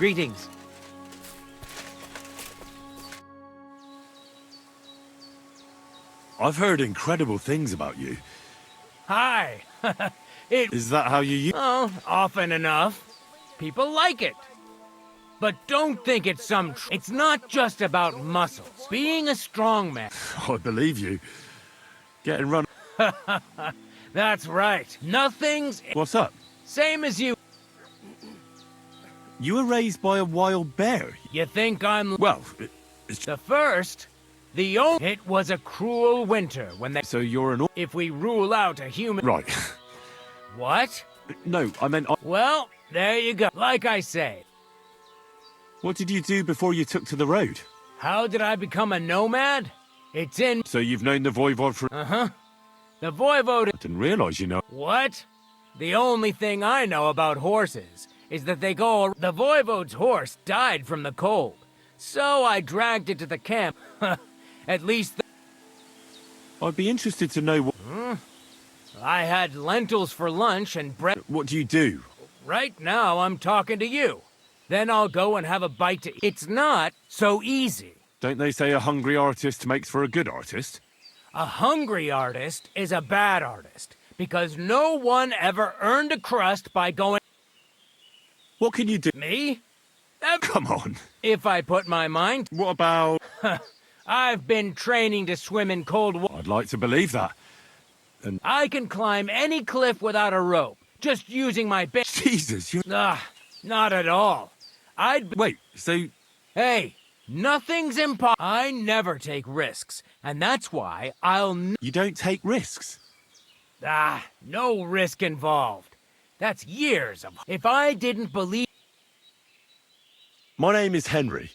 Greetings. I've heard incredible things about you. Hi. Is that how you use? Oh, often enough. People like it. But don't think it's it's not just about muscles. Being a strong man. I believe you. Getting run. That's right. Nothing's... What's up? Same as you. You were raised by a wild bear. You think I'm... Well, it's... The first... The only... It was a cruel winter when they... So you're an... If we rule out a human... Right. What? No, I meant... Well, there you go. Like I say. What did you do before you took to the road? How did I become a nomad? It's in... So you've known the Voivod for... Uh-huh. The Voivod... I didn't realize you know... What? The only thing I know about horses is that they go... The Voivod's horse died from the cold. So I dragged it to the camp. At least... I'd be interested to know what... I had lentils for lunch and bread... What do you do? Right now, I'm talking to you. Then I'll go and have a bite to... It's not so easy. Don't they say a hungry artist makes for a good artist? A hungry artist is a bad artist, because no one ever earned a crust by going... What can you do? Me? Come on. If I put my mind... What about... I've been training to swim in cold water. I'd like to believe that. And... I can climb any cliff without a rope, just using my... Jesus, you're... Not at all. Wait, so... Hey, nothing's impossible. I never take risks, and that's why You don't take risks? No risk involved. That's years of... If I didn't believe... My name is Henry,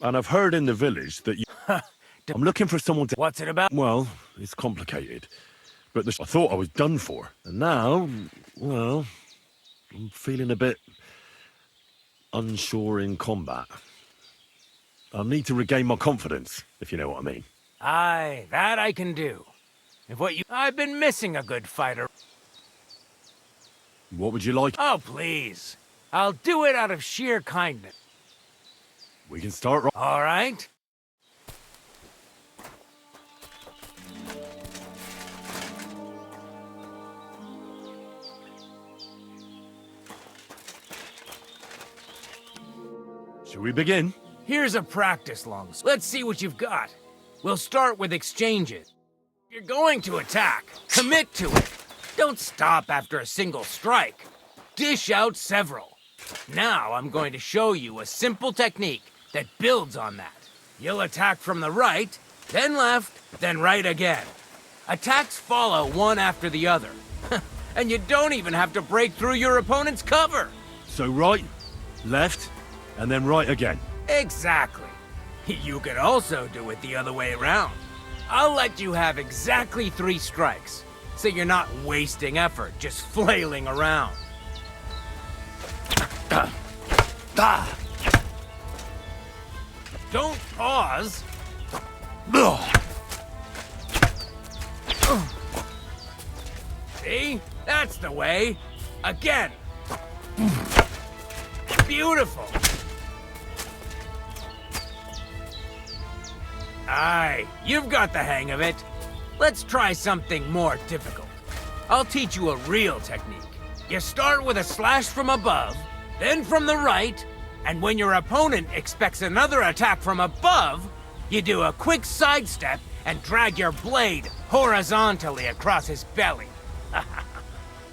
and I've heard in the village that you... I'm looking for someone to... What's it about? Well, it's complicated. But I thought I was done for. And now, well, I'm feeling a bit unsure in combat. I'll need to regain my confidence, if you know what I mean. Aye, that I can do. I've been missing a good fighter. What would you like? Oh, please. I'll do it out of sheer kindness. We can start right... All right? Shall we begin? Here's a practice long. Let's see what you've got. We'll start with exchanges. You're going to attack. Commit to it. Don't stop after a single strike. Dish out several. Now I'm going to show you a simple technique that builds on that. You'll attack from the right, then left, then right again. Attacks follow one after the other. And you don't even have to break through your opponent's cover. So right, left, and then right again. Exactly. You could also do it the other way around. I'll let you have exactly 3 strikes, so you're not wasting effort just flailing around. Don't pause. See? That's the way. Again. Beautiful. Aye, you've got the hang of it. Let's try something more difficult. I'll teach you a real technique. You start with a slash from above, then from the right, and when your opponent expects another attack from above, you do a quick sidestep and drag your blade horizontally across his belly.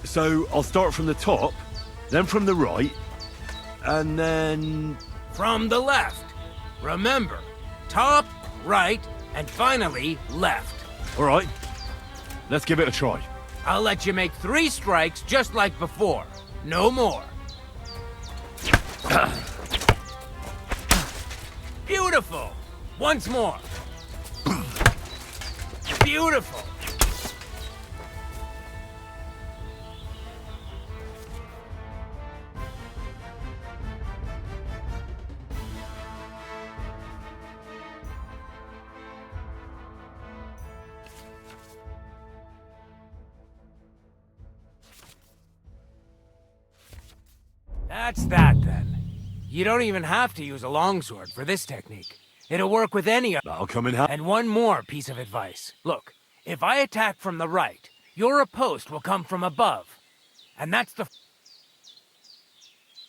So I'll start from the top, then from the right, and then... From the left. Remember, top, right, and finally, left. All right, let's give it a try. I'll let you make 3 strikes just like before. No more. Beautiful. Once more. Beautiful. That's that, then. You don't even have to use a longsword for this technique. It'll work with any other. That'll come in handy. And one more piece of advice. Look, if I attack from the right, your riposte will come from above. And that's the...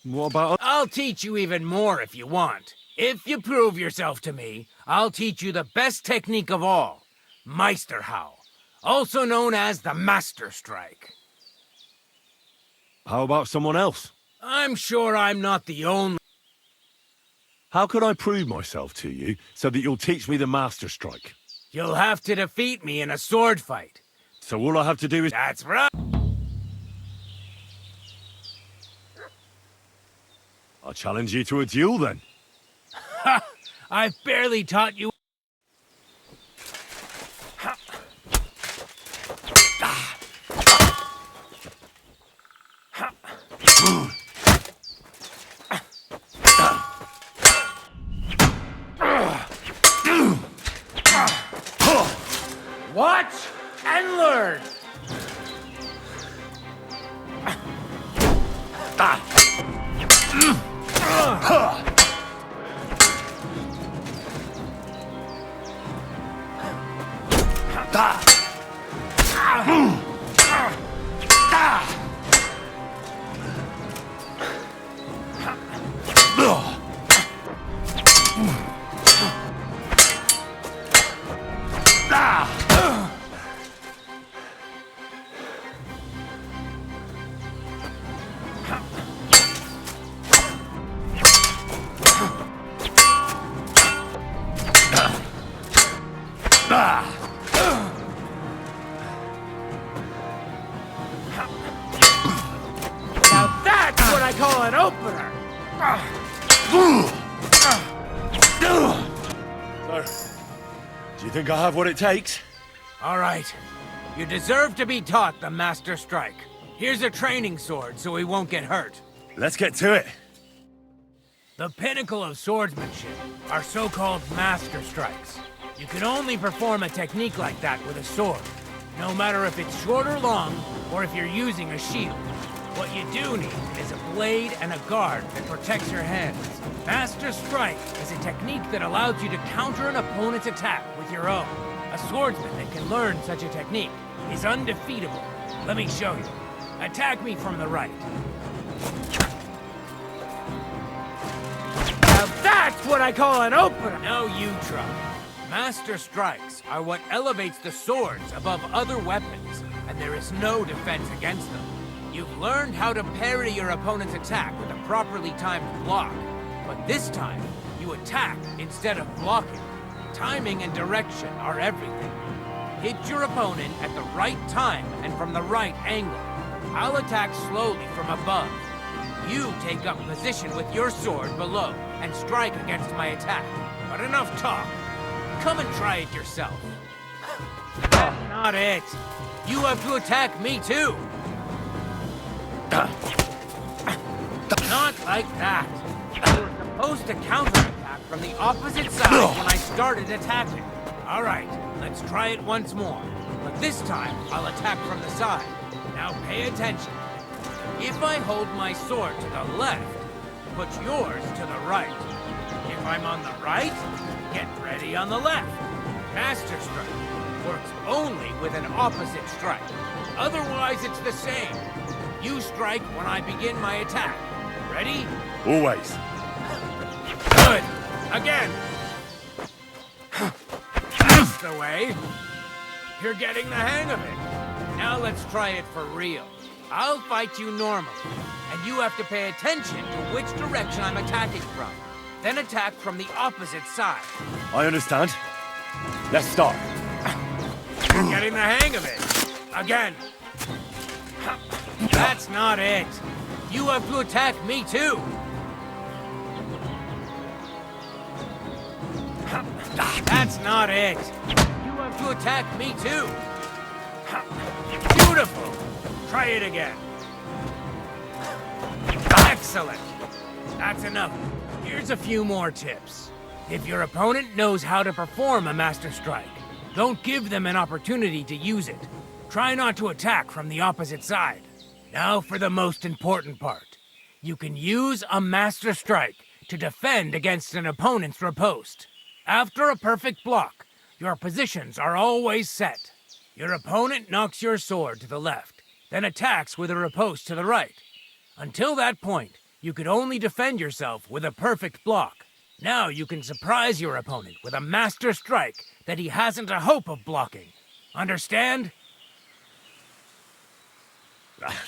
What about... I'll teach you even more if you want. If you prove yourself to me, I'll teach you the best technique of all. Meisterhau, also known as the Master Strike. How about someone else? I'm sure I'm not the only... How could I prove myself to you so that you'll teach me the Master Strike? You'll have to defeat me in a sword fight. So all I have to do is... That's right. I'll challenge you to a duel then. Ha! I've barely taught you... Watch and learn! Now that's what I call an opener! So, do you think I have what it takes? All right. You deserve to be taught the Master Strike. Here's a training sword so he won't get hurt. Let's get to it. The pinnacle of swordsmanship are so-called Master Strikes. You can only perform a technique like that with a sword, no matter if it's short or long, or if you're using a shield. What you do need is a blade and a guard that protects your hands. Master Strike is a technique that allows you to counter an opponent's attack with your own. A swordsman that can learn such a technique is undefeatable. Let me show you. Attack me from the right. Now that's what I call an opener! Now you try. Master Strikes are what elevates the swords above other weapons, and there is no defense against them. You've learned how to parry your opponent's attack with a properly timed block, but this time, you attack instead of blocking. Timing and direction are everything. Hit your opponent at the right time and from the right angle. I'll attack slowly from above. You take up position with your sword below and strike against my attack. But enough talk. Come and try it yourself. That's not it. You have to attack me too. Not like that. You were supposed to counterattack from the opposite side when I started attacking. All right, let's try it once more. But this time, I'll attack from the side. Now pay attention. If I hold my sword to the left, put yours to the right. If I'm on the right, get ready on the left. Master Strike works only with an opposite strike. Otherwise, it's the same. You strike when I begin my attack. Ready? Always. Good. Again. That's the way. You're getting the hang of it. Now let's try it for real. I'll fight you normally, and you have to pay attention to which direction I'm attacking from. Then attack from the opposite side. I understand. Let's start. You're getting the hang of it. Again. That's not it. You have to attack me too. That's not it. You have to attack me too. Beautiful. Try it again. Excellent. That's enough. Here's a few more tips. If your opponent knows how to perform a Master Strike, don't give them an opportunity to use it. Try not to attack from the opposite side. Now for the most important part. You can use a Master Strike to defend against an opponent's riposte. After a perfect block, your positions are always set. Your opponent knocks your sword to the left, then attacks with a riposte to the right. Until that point, you could only defend yourself with a perfect block. Now you can surprise your opponent with a master strike that he hasn't a hope of blocking. Understand?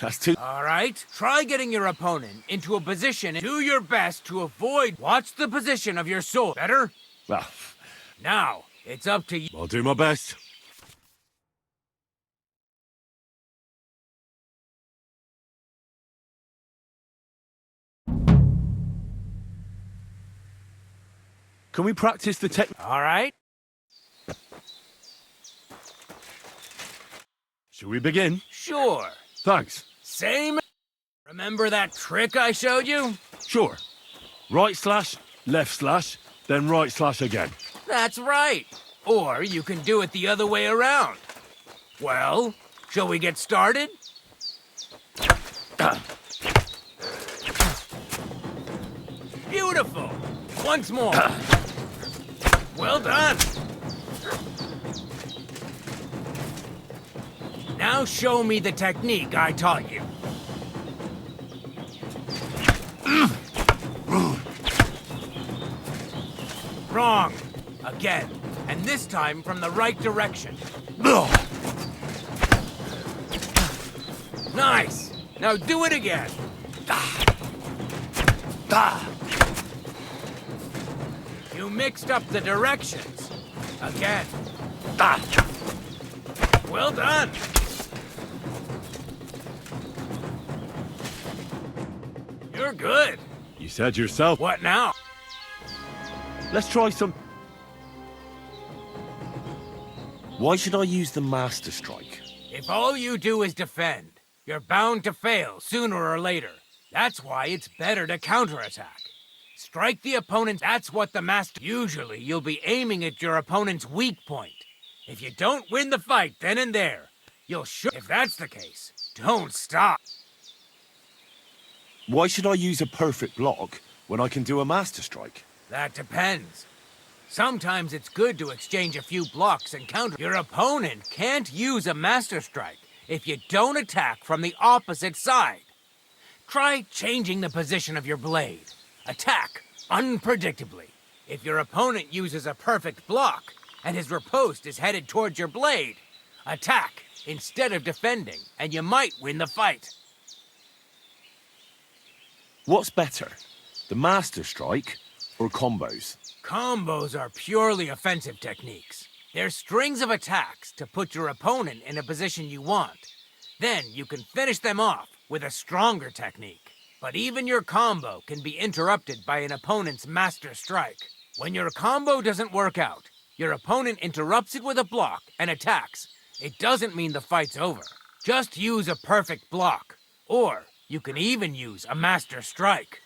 That's too... All right, try getting your opponent into a position and do your best to avoid. Watch the position of your sword. Better? Well, Now, it's up to you. I'll do my best. Can we practice the technique? All right? Should we begin? Sure. Thanks. Same. Remember that trick I showed you? Sure. Right slash, left slash, then right slash again. That's right. Or you can do it the other way around. Well, shall we get started? Beautiful. Once more. Well done. Now show me the technique I taught you. Wrong. Again. And this time from the right direction. Nice. Now do it again. You mixed up the directions. Again. Well done. You're good. You said yourself. What now? Let's try some... Why should I use the Master Strike? If all you do is defend, you're bound to fail sooner or later. That's why it's better to counterattack. Strike the opponent. That's what the master... Usually, you'll be aiming at your opponent's weak point. If you don't win the fight then and there, you'll If that's the case, don't stop. Why should I use a perfect block when I can do a Master Strike? That depends. Sometimes it's good to exchange a few blocks and counter. Your opponent can't use a Master Strike if you don't attack from the opposite side. Try changing the position of your blade. Attack unpredictably. If your opponent uses a perfect block and his riposte is headed towards your blade, attack instead of defending, and you might win the fight. What's better, the Master Strike or combos? Combos are purely offensive techniques. They're strings of attacks to put your opponent in a position you want. Then you can finish them off with a stronger technique. But even your combo can be interrupted by an opponent's Master Strike. When your combo doesn't work out, your opponent interrupts it with a block and attacks. It doesn't mean the fight's over. Just use a perfect block. Or you can even use a Master Strike.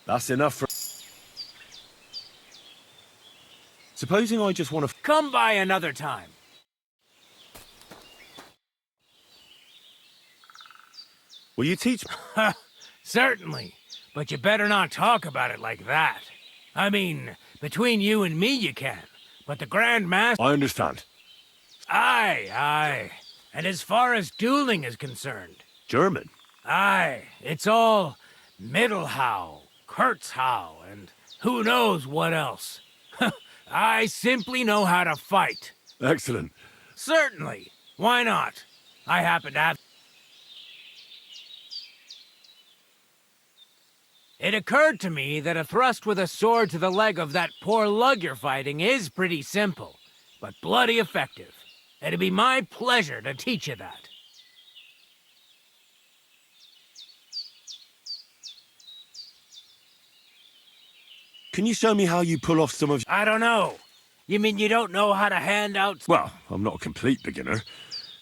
That's enough for... Supposing I just want to... Come by another time. Will you teach me? Certainly, but you better not talk about it like that. I mean, between you and me you can, but the Grand Master... I understand. Aye. And as far as dueling is concerned... German? Aye, it's all Mittelhau, Kurzhau, and who knows what else. I simply know how to fight. Excellent. Certainly. Why not? I happen to have... It occurred to me that a thrust with a sword to the leg of that poor lug you're fighting is pretty simple, but bloody effective. It'd be my pleasure to teach you that. Can you show me how you pull off some of... I don't know. You mean you don't know how to hand out... Well, I'm not a complete beginner.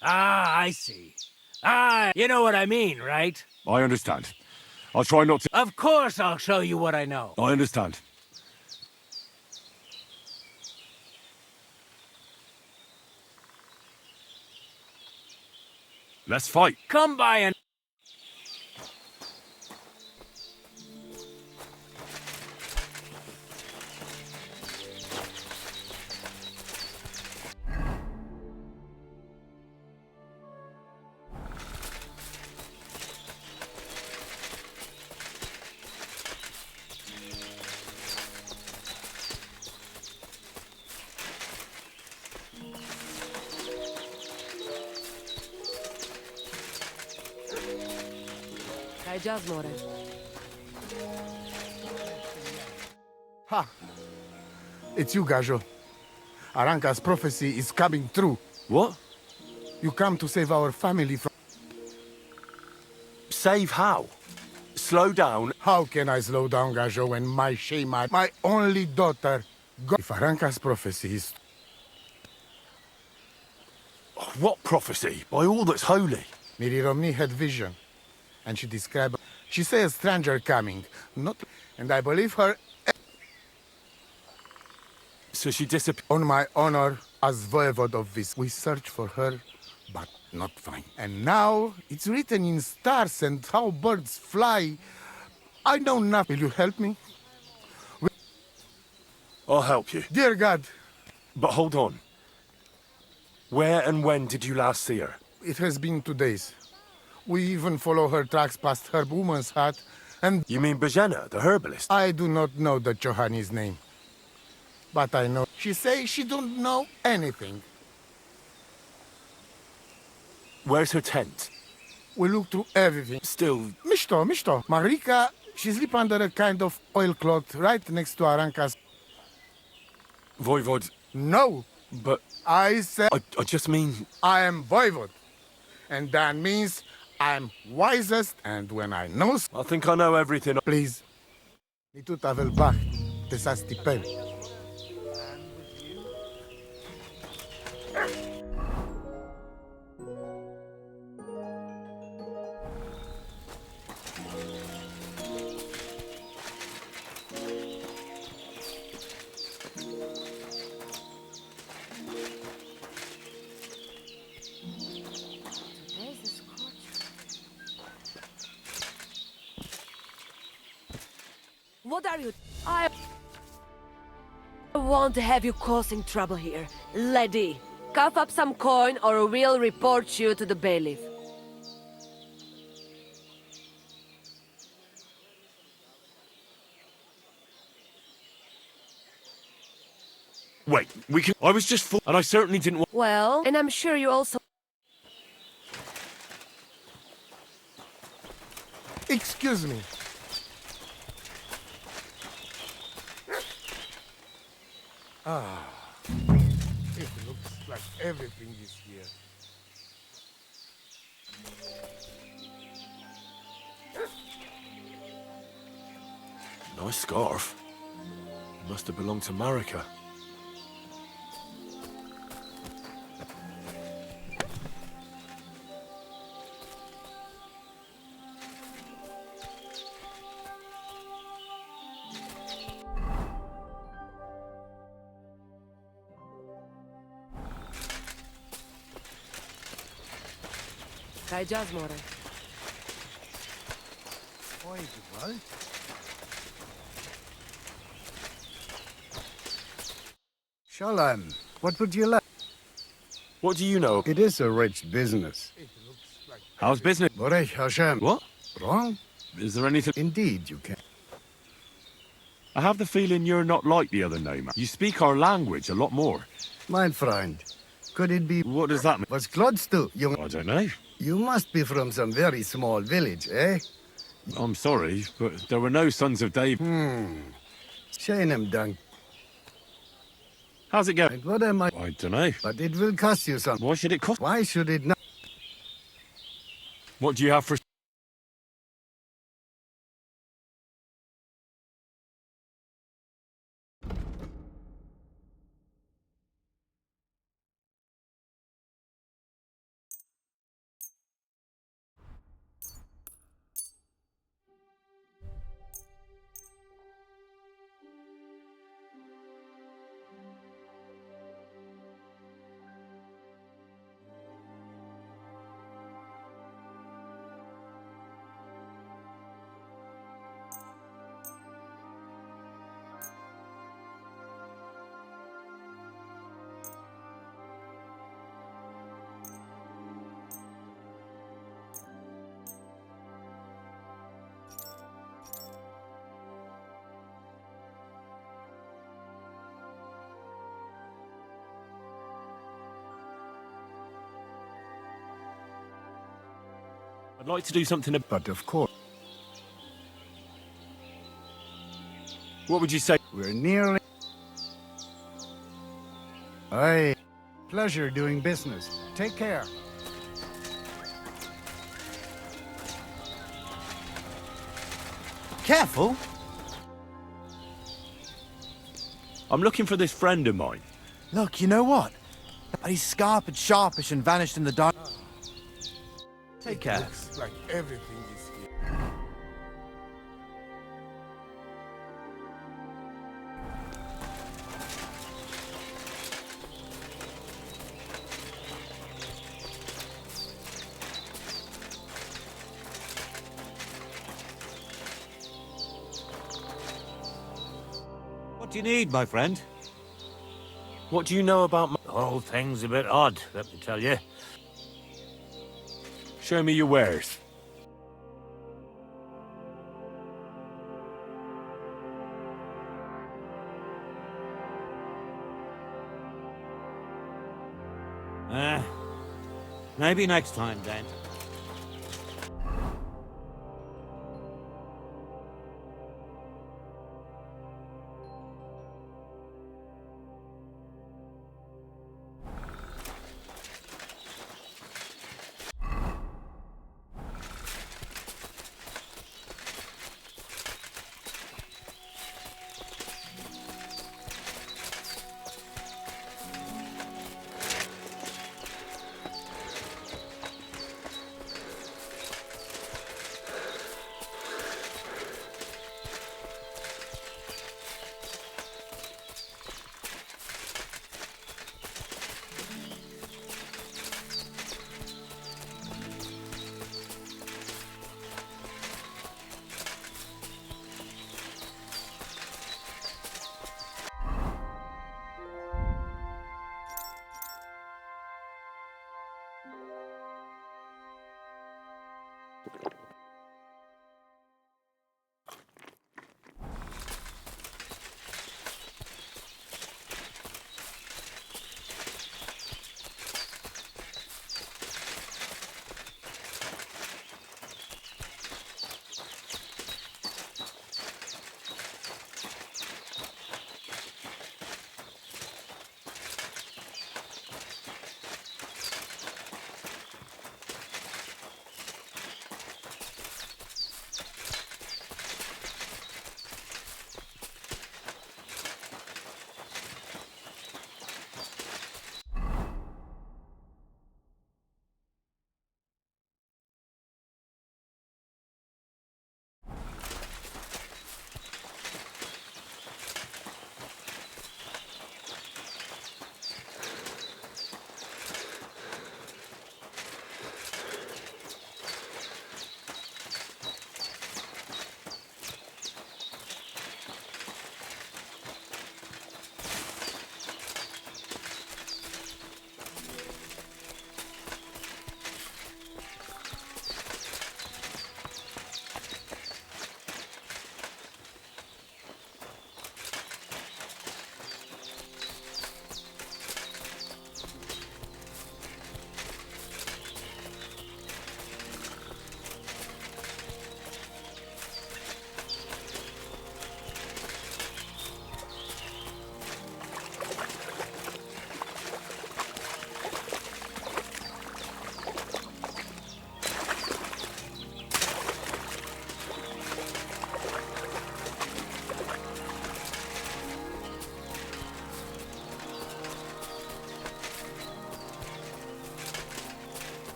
Ah, I see. Ah, you know what I mean, right? I understand. I'll try not to... Of course I'll show you what I know. I understand. Let's fight. Come by and... Ha! It's you, Gajo. Aranka's prophecy is coming true. What? You come to save our family from... Save how? Slow down. How can I slow down, Gajo, when my Shema, my only daughter, If Aranka's prophecy is... What prophecy? By all that's holy. Miri Romney had vision, and she described... She said a stranger coming, not... And I believe her... So she disappeared. On my honor as voivode of this, we search for her, but not find. And now it's written in stars and how birds fly. I know nothing. Will you help me? I'll help you. Dear God, But hold on. Where and when did you last see her? it has been 2 days. We even follow her tracks past her woman's hut, and You mean Bajana, the herbalist? I do not know the Johanni's name. But I know she says she don't know anything. Where's her tent? We look through everything. Still, Mishto. Marika, she sleep under a kind of oilcloth right next to Aranka's. Voivod, No, but I said I just mean... I am voivod. And that means I'm wisest, and when I know... I think I know everything. Please. Ni tu tavel bach, te sa stipel. What are you? I want to have you causing trouble here. Lady, cough up some coin or we'll report you to the bailiff. Wait, we can... I was just full... And I certainly didn't want... Well, and I'm sure you also... Excuse me. It looks like everything is here. Nice scarf. Must have belonged to Marika. Kayacağız mı oraya? Shalom, what would you like? What do you know? It is a rich business. How's business? Borech Hashem. What? Wrong? Is there anything... Indeed, you can. I have the feeling you're not like the other Nomad. You speak our language a lot more. Mein Freund, could it be... What does that mean? Was klotzt du, Junge? I don't know. You must be from some very small village, eh? I'm sorry, but there were no sons of David. Schönem Dank. How's it going? And what am I... I don't know. But it will cost you something. Why should it cost? Why should it not? What do you have for... I'd like to do something... But of course. What would you say? We're nearly... Aye. Pleasure doing business. Take care. Careful. I'm looking for this friend of mine. Look, you know what? He's scarp and sharpish and vanished in the dark. Take care. Looks like everything is here. What do you need, my friend? What do you know about my... The whole thing's a bit odd, let me tell you. Show me your wares. Maybe next time, then.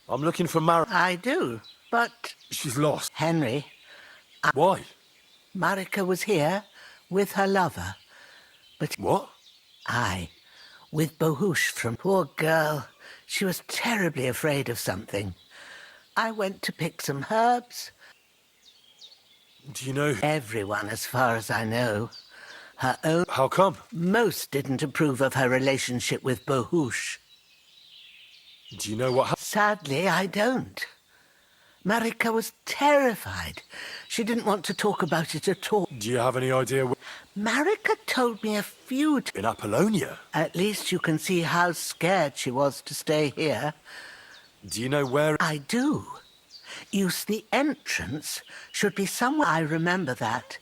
I'm looking for Mar... I do, but... She's lost. Henry... Why? Marika was here with her lover, but... What? Aye, with Bohush from... Poor girl. She was terribly afraid of something. I went to pick some herbs. Do you know... Everyone, as far as I know. Her own... How come? Most didn't approve of her relationship with Bohush. Do you know what happened? Sadly, I don't. Marika was terrified. She didn't want to talk about it at all. Do you have any idea where... Marika told me a few... In Apollonia? At least you can see how scared she was to stay here. Do you know where... I do. You see, the entrance should be somewhere... I remember that,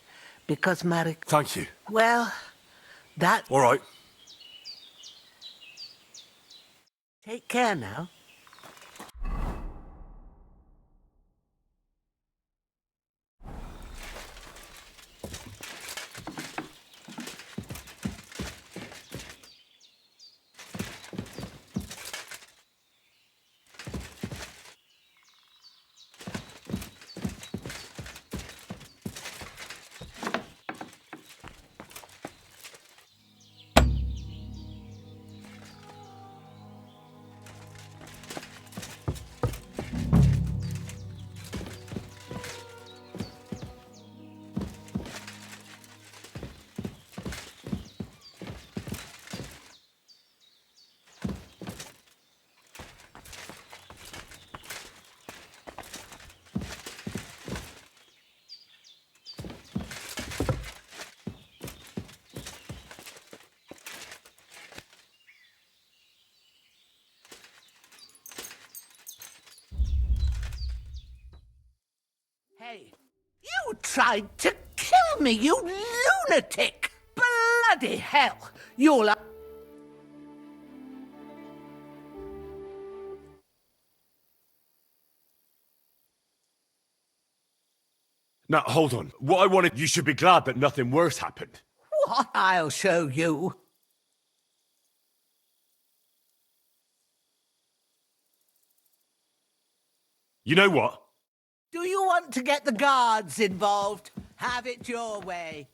because Marika... Thank you. Well, that... All right. Take care now. Hey, you tried to kill me, you lunatic! Bloody hell! You'll... Now, hold on. What I wanted... You should be glad that nothing worse happened. What? I'll show you. You know what? Do you want to get the guards involved? Have it your way.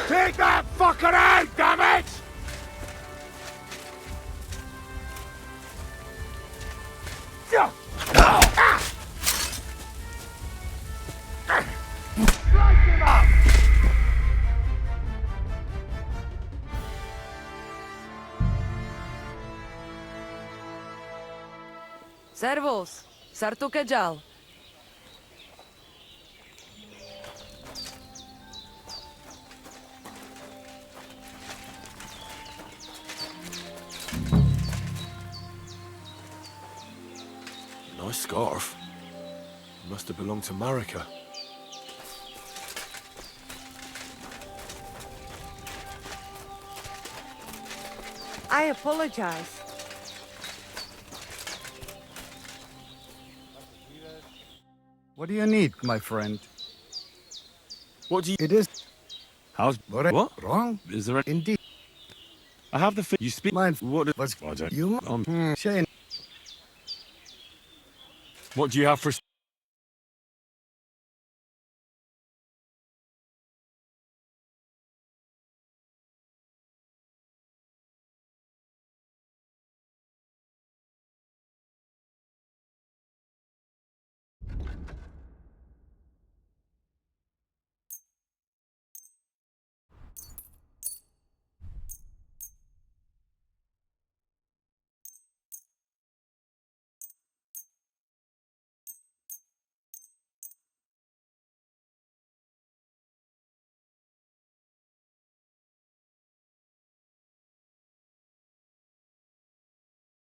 Take that fucking hand, damn it! Servus, sartu kejal. Nice scarf. Must have belonged to Marika. I apologize. What do you need, my friend? What do you... It is... How's... What? Wrong? Is there a... Indeed. I have the... You speak... Mine... What... Was... I don't... You... Shane. What do you have for...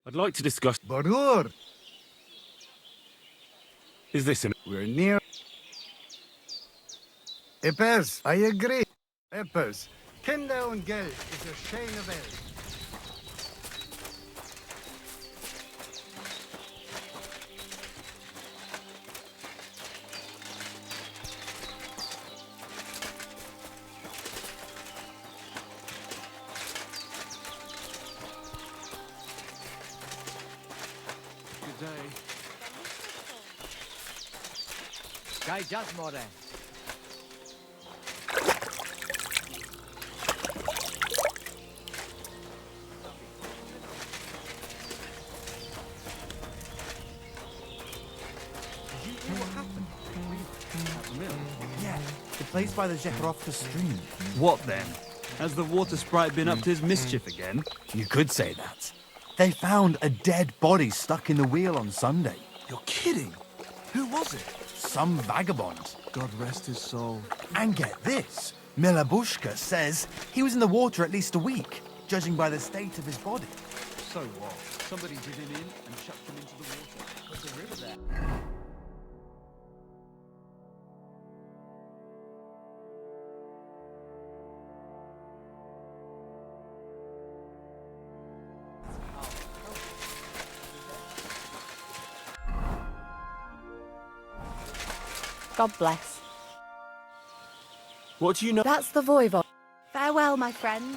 I'd like to discuss... Barur. Is this an... We're near... Epes, I agree. Epes, Kenda und Geld is a shame of it. Guy just more than. Yeah, the place by the Zhekrovka stream. What then? Has the water sprite been up to his mischief again? You could say that. They found a dead body stuck in the wheel on Sunday. You're kidding. Who was it? Some vagabond. God rest his soul. And get this, Milabushka says he was in the water at least a week, judging by the state of his body. So what? Somebody did him in and chucked him into the water. There's a river there. God bless. What do you know? That's the Voivod. Farewell, my friend.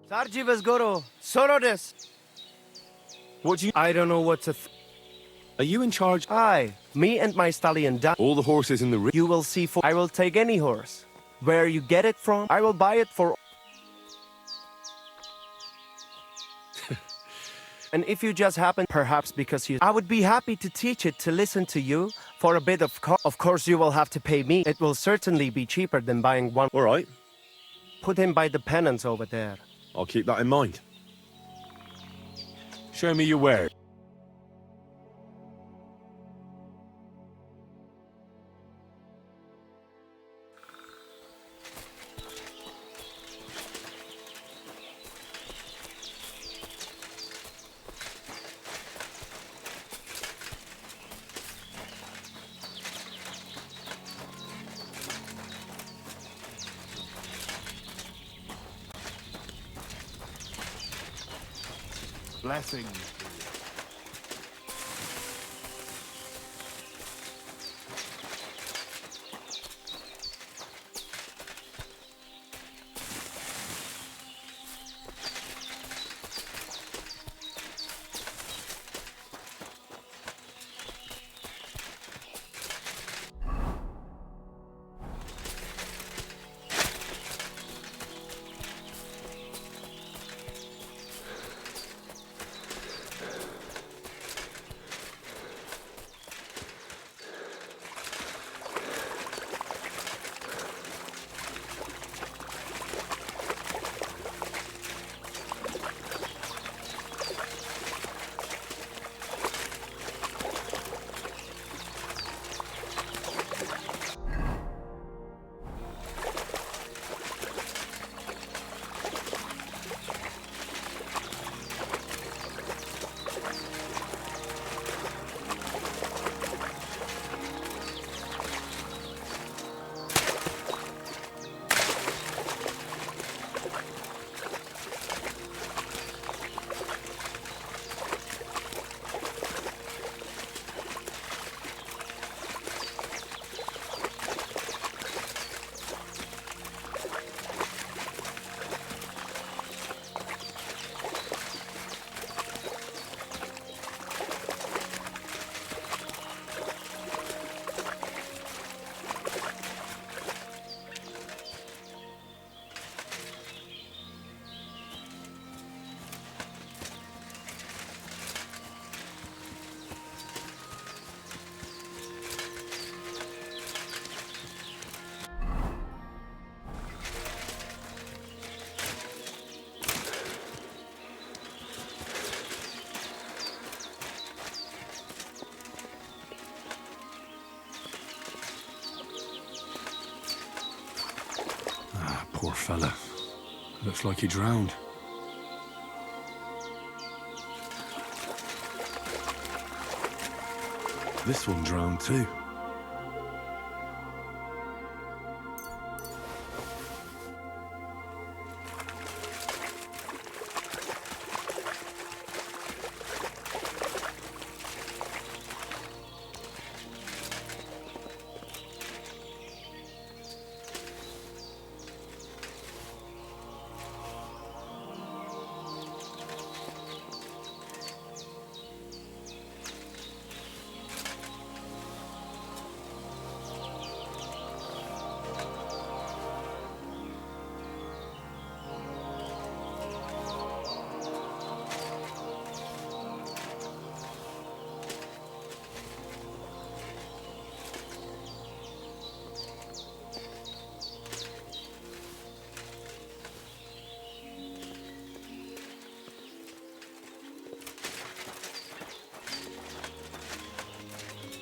Sarjivas Guru, Sorodis. What do you... I don't know what to... Are you in charge? Aye, me and my stallion Dan. All the horses in the ring? You will see for... I will take any horse. Where you get it from, I will buy it for... And if you just happen, perhaps because you... I would be happy to teach it to listen to you for a bit of... Of course, you will have to pay me. It will certainly be cheaper than buying one. All right. Put him by the pennants over there. I'll keep that in mind. Show me your wares. Blessings to you. Poor fella. Looks like he drowned. This one drowned too.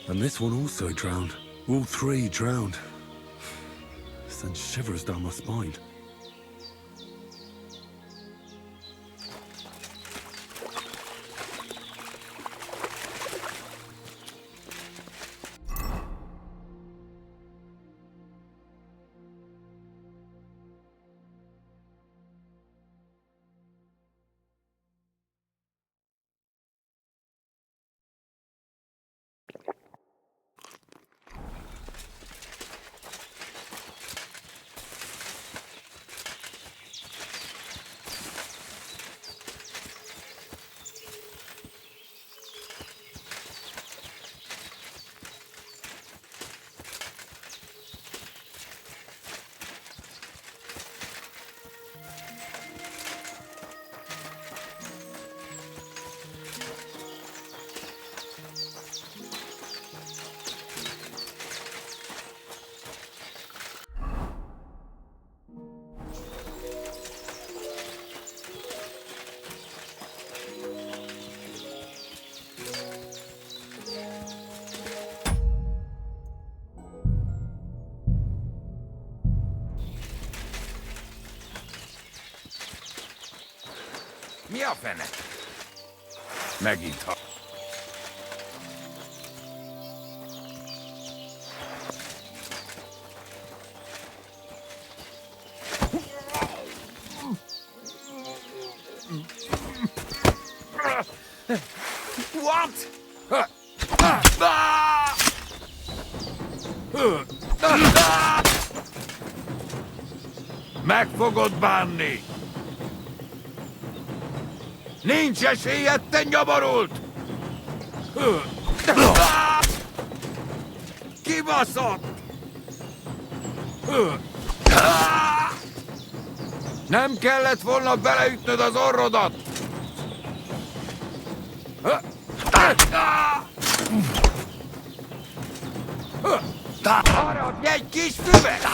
And this one also drowned. All three drowned. Sends shivers down my spine. Mia fene. Megint ha. fogod bánni! Nincs esélyed, te nyoborult! Kibaszott! Nem kellett volna beleütnöd az orrodat! Maradj egy kis füvet!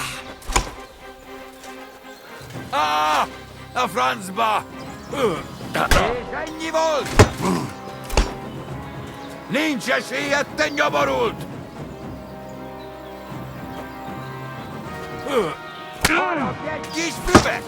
A francba! És ennyi volt! Nincs esélyed, te nyoborult! Maradj egy kis füvet!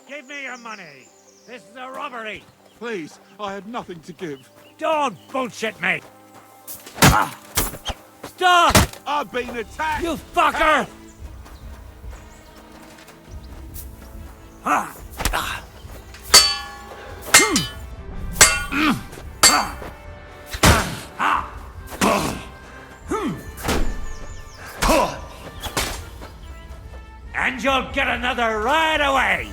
Give me your money! This is a robbery! Please, I had nothing to give. Don't bullshit me! Stop! I've been attacked! You fucker! And you'll get another right away!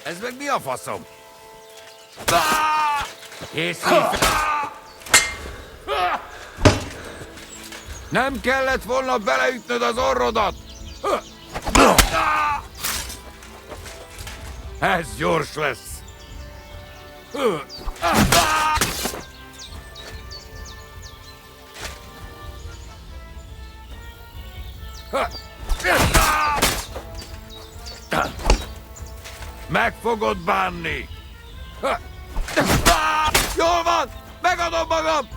Ez meg mi a faszom? Nem kellett volna beleütnöd az orrodat! Ez gyors lesz! Meg fogod bánni! Jól van! Megadom magam!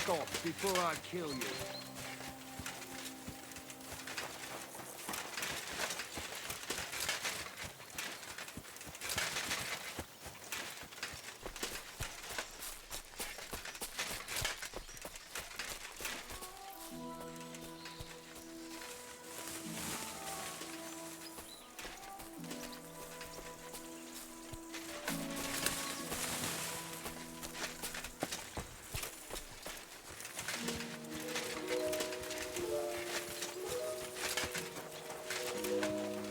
off before I kill you.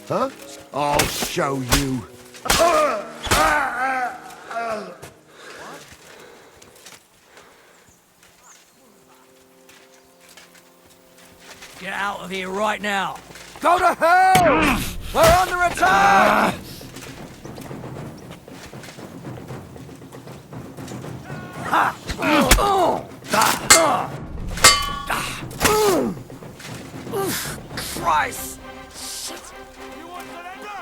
Huh? I'll show you. Get out of here right now. Go to hell! We're under attack! Christ! You want surrender?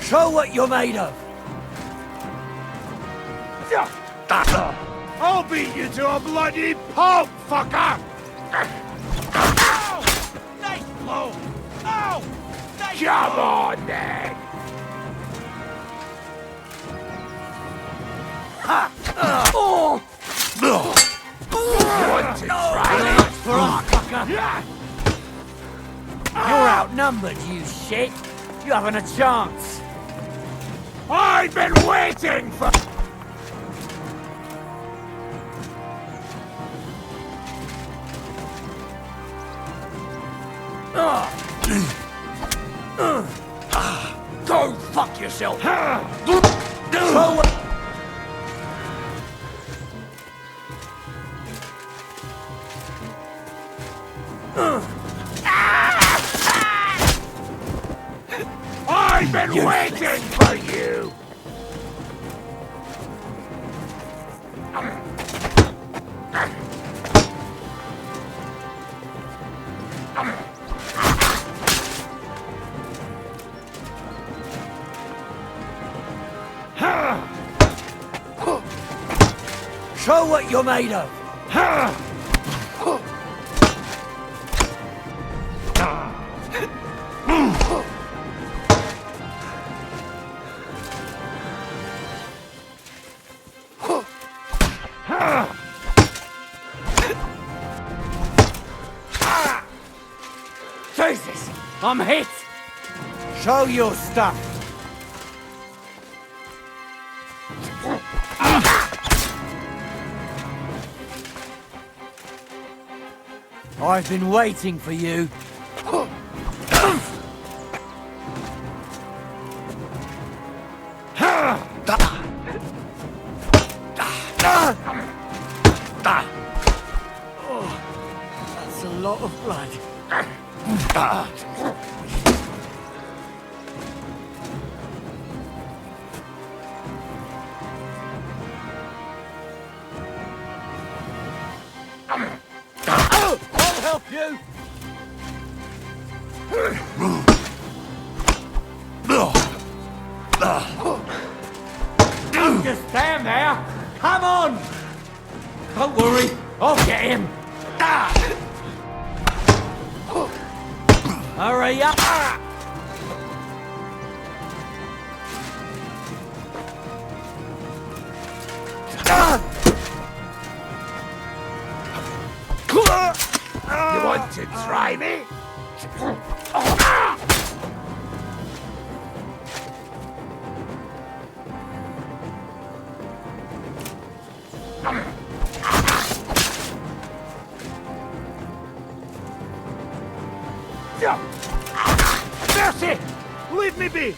Show what you're made of! I'll beat you to a bloody pulp, fucker! Ow! Nice blow! Ow! Nice Come blow. On, then! Want to try it? You're outnumbered, you shit! You haven't a chance! I've been waiting for... Go fuck yourself! Show I've been waiting for you! Show what you're made of! Jesus! I'm hit! Show your stuff! I've been waiting for you. That's a lot of blood. I'll help you. Don't just stand there. Come on. Don't worry. I'll get him. Hurry up. You want to try me? Mercy! Leave me be!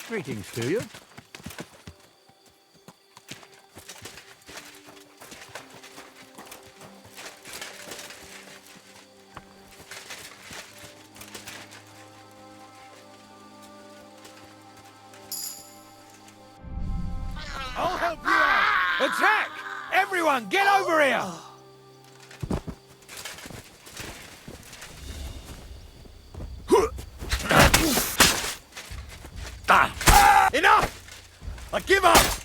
Greetings to you. I'll help you out! Attack! Everyone, get over here! Enough! I give up!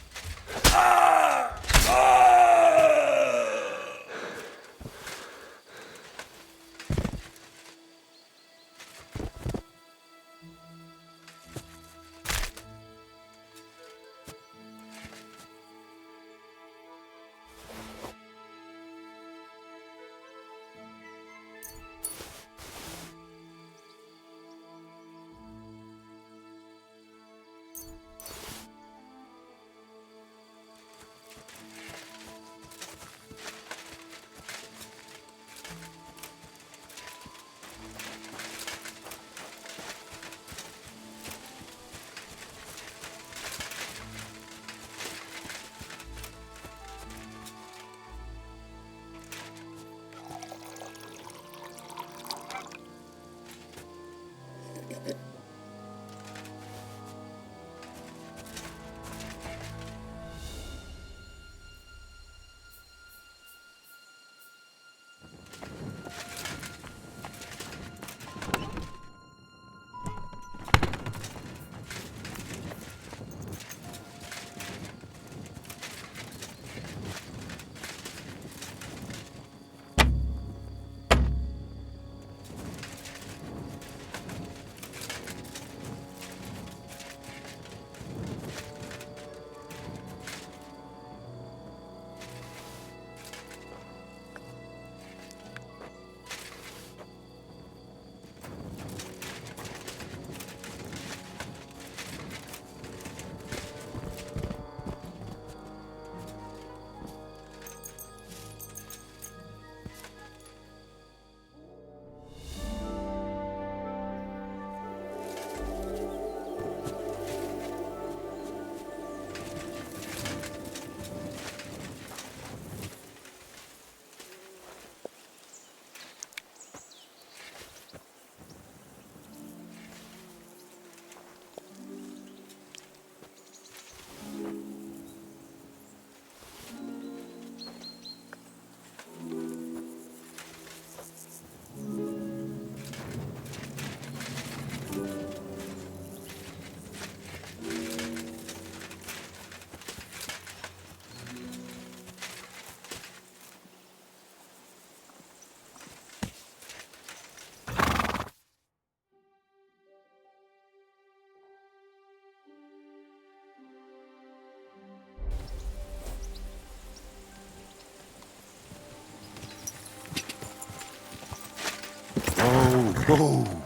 Whoa.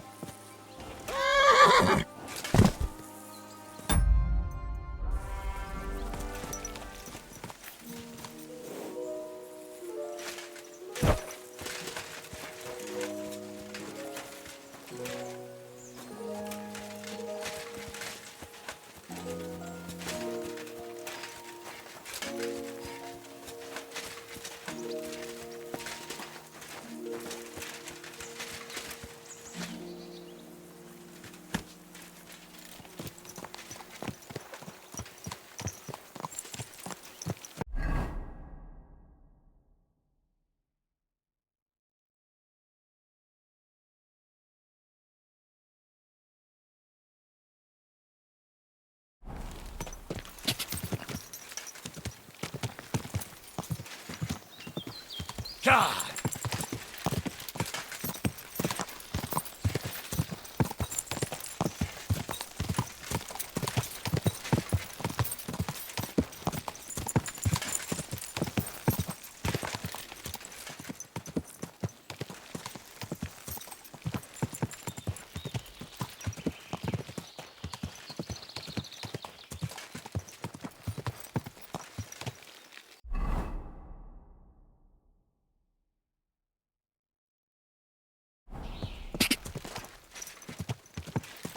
God!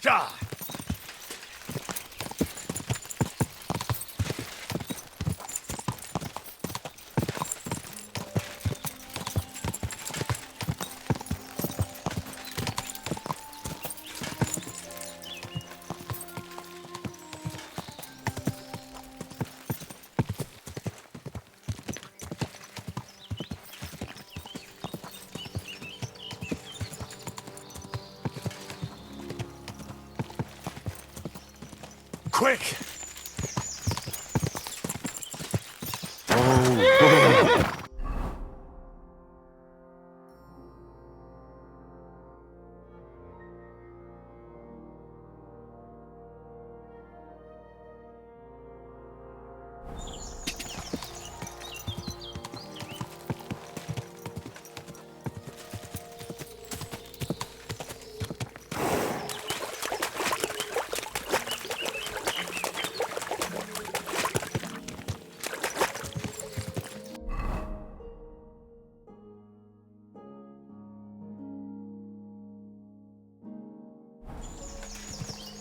God! Quick!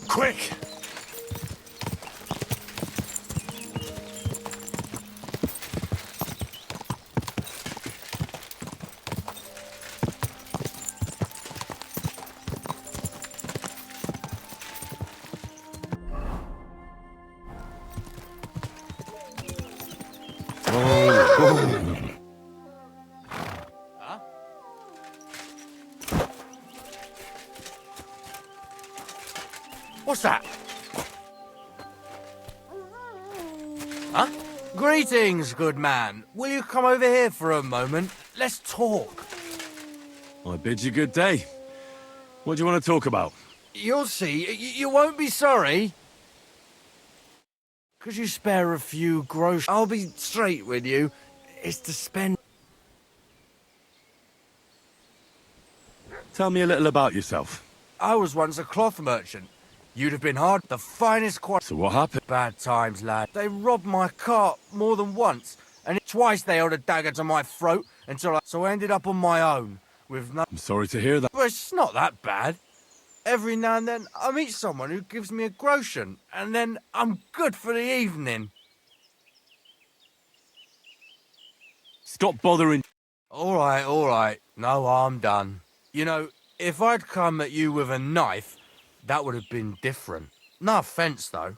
Quick! What's that? Huh? Greetings, good man. Will you come over here for a moment? Let's talk. I bid you good day. What do you want to talk about? You'll see. You won't be sorry. Could you spare a few gross? I'll be straight with you. It's to spend. Tell me a little about yourself. I was once a cloth merchant. You'd have been hard. The finest quality. So what happened? Bad times, lad. They robbed my cart more than once, and twice they held a dagger to my throat so I ended up on my own with no. I'm sorry to hear that. But it's not that bad. Every now and then I meet someone who gives me a groschen, and then I'm good for the evening. Stop bothering. All right. No, I'm done. You know, if I'd come at you with a knife, that would have been different. No offense, though.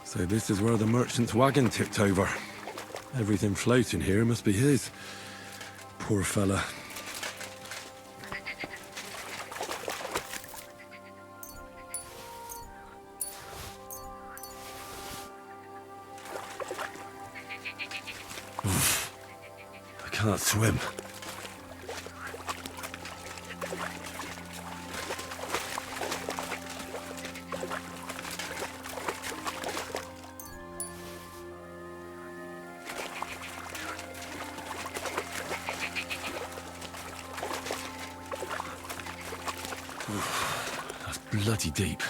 So this is where the merchant's wagon tipped over. Everything floating here must be his. Poor fella. I can't swim. That's bloody deep.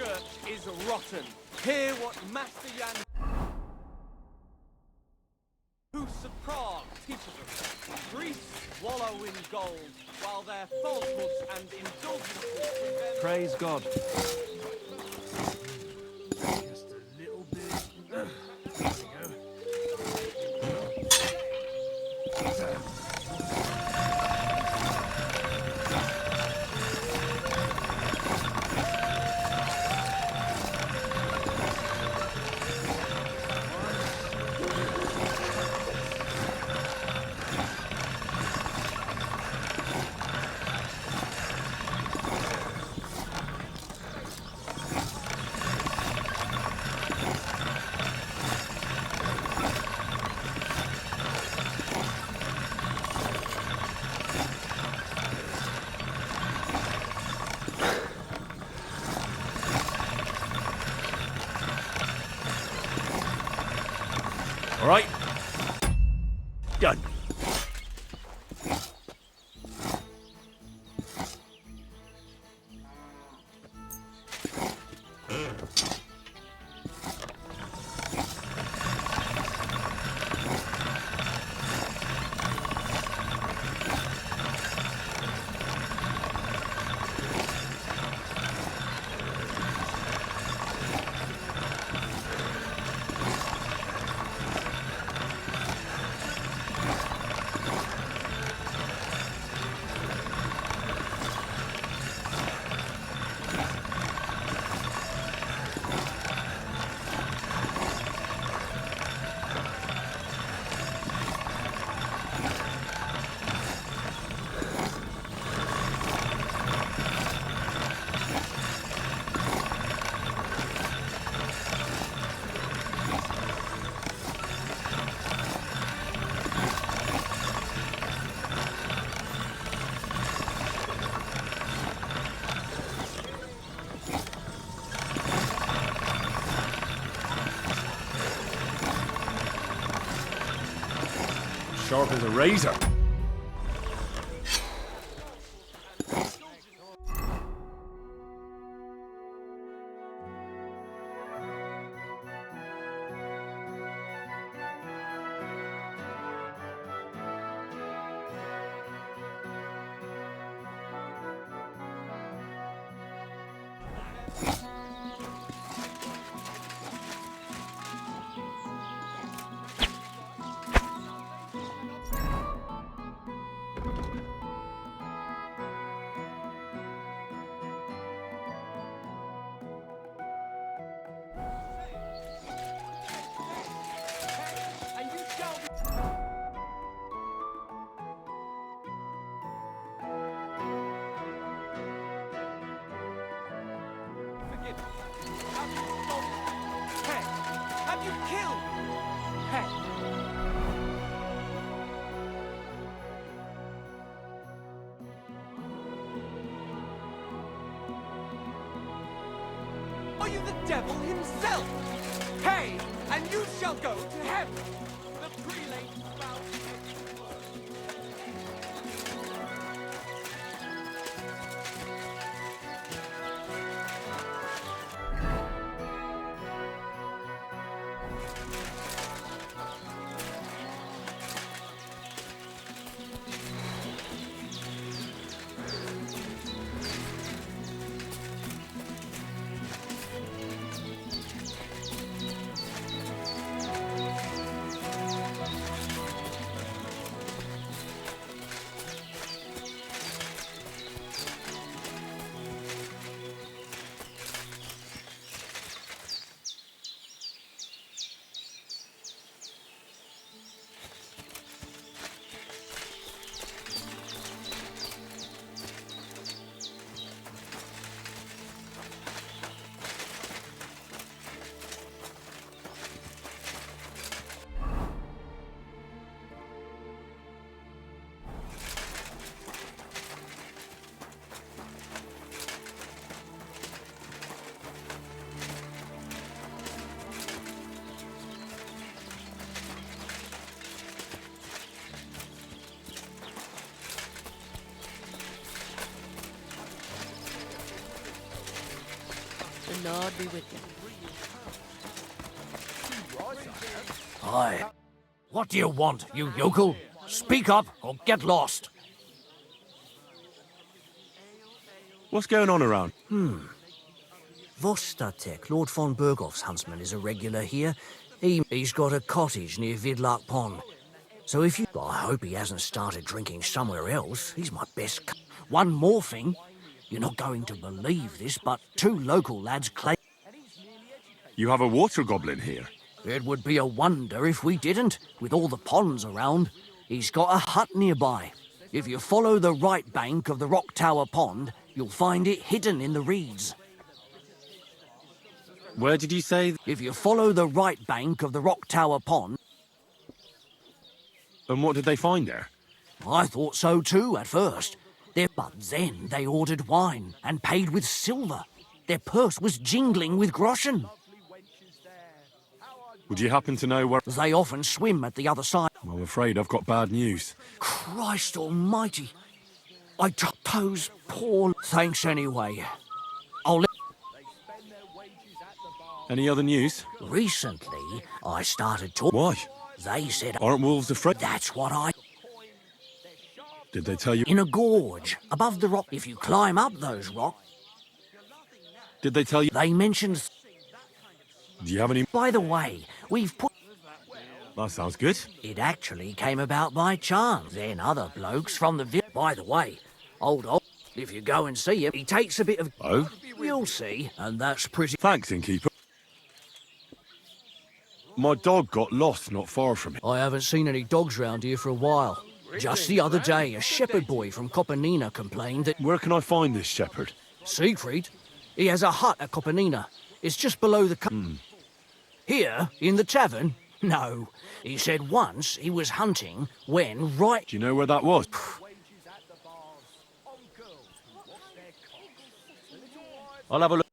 church is rotten. Hear what Master Jan Hus of Prague teaches us. Priests wallow in gold, while their falsehoods and indulgences prevent... Praise God. Just a little bit. There we go. All right. Done. Sharp as a razor. Have you killed? Hey. Are you the devil himself? Hey, and you shall go to heaven. The prelate vowed every word. Lord be with you. Aye. What do you want, you yokel? Speak up or get lost. What's going on around? Vostatek, Lord von Berghoff's huntsman, is a regular here. He's got a cottage near Vidlark Pond. So if you... I hope he hasn't started drinking somewhere else. He's my best... One more thing. You're not going to believe this, but 2 local lads claim... You have a water goblin here? It would be a wonder if we didn't, with all the ponds around. He's got a hut nearby. If you follow the right bank of the Rock Tower Pond, you'll find it hidden in the reeds. Where did you say? If you follow the right bank of the Rock Tower Pond... And what did they find there? I thought so too at first. But then they ordered wine and paid with silver. Their purse was jingling with groschen. Would you happen to know where... They often swim at the other side. Well, I'm afraid I've got bad news. Christ almighty. I took those poor... Thanks anyway. I'll let... Any other news? Recently, I started talking... Why? They said... Aren't wolves afraid? That's what I... Did they tell you? In a gorge, above the rock. If you climb up those rocks... Did they tell you? They mentioned... Do you have any... By the way, we've put... That sounds good. It actually came about by chance. Then other blokes from the village... By the way, old... If you go and see him, he takes a bit of... Oh? You'll see, and that's pretty... Thanks, innkeeper. My dog got lost not far from here. I haven't seen any dogs round here for a while. Just the other day, a shepherd boy from Kopanina complained that... Where can I find this shepherd? Siegfried? He has a hut at Kopanina. It's just below the... Here, in the tavern? No. He said once he was hunting when right... Do you know where that was? I'll have a look.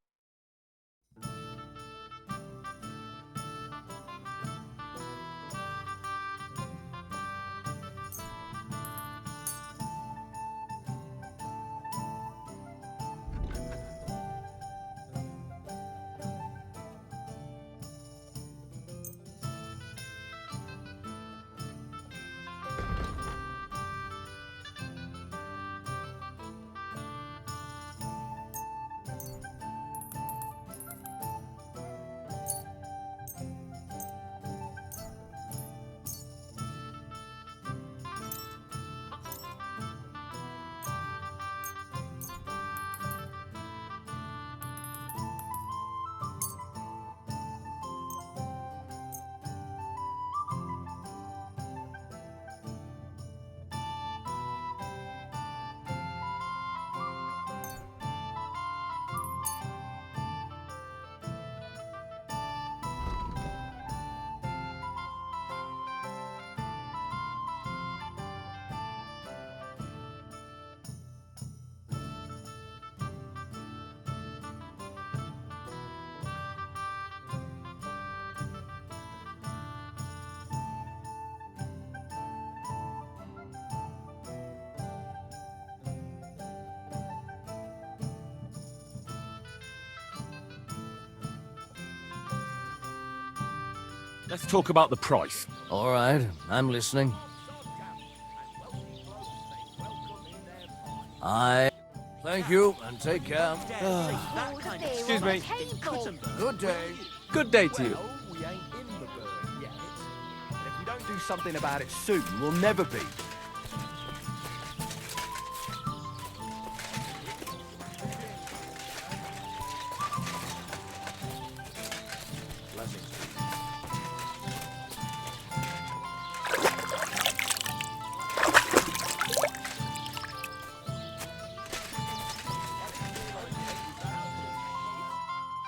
Let's talk about the price. All right, I'm listening. Thank you, and take care. Excuse me. Good day. Good day to you. We ain't in the bird yet. And if we don't do something about it soon, we'll never be.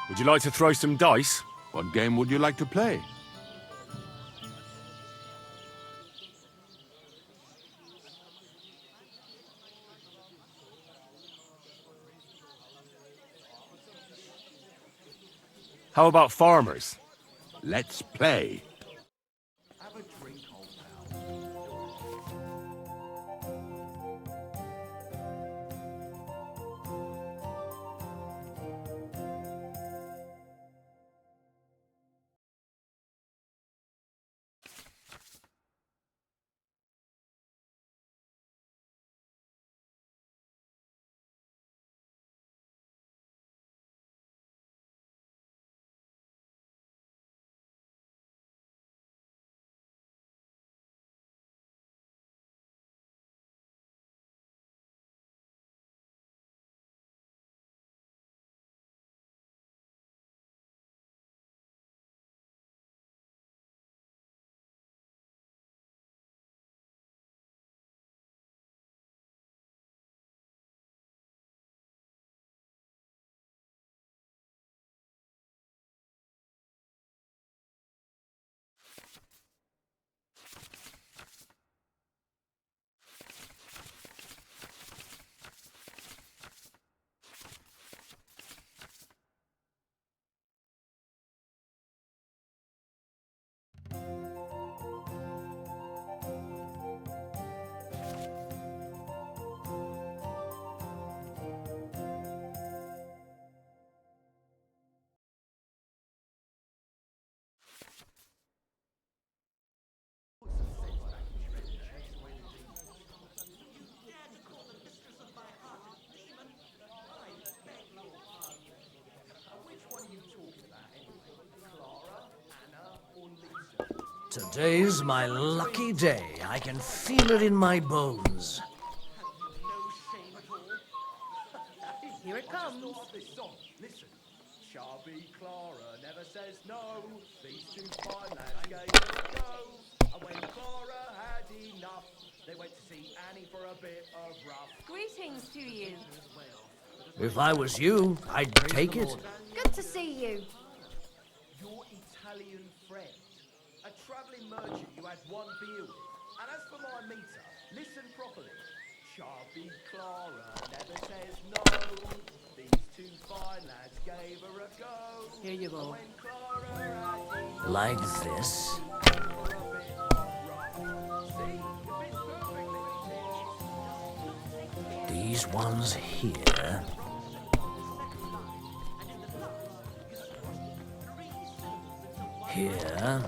Would you like to throw some dice? What game would you like to play? How about farmers? Let's play. Today's my lucky day. I can feel it in my bones. Here it comes. Listen, Sharpie Clara never says no. These two fine lads gave it a go. And when Clara had enough, they went to see Annie for a bit of rough. Greetings to you. If I was you, I'd take it. Good to see you. Your Italian friend, a travelling merchant you had one beer with. And as for my meter, listen properly. Sharpie Clara never says no. These two fine lads gave her a go. Here you go. When Clara had enough, Like this. These ones here. Here.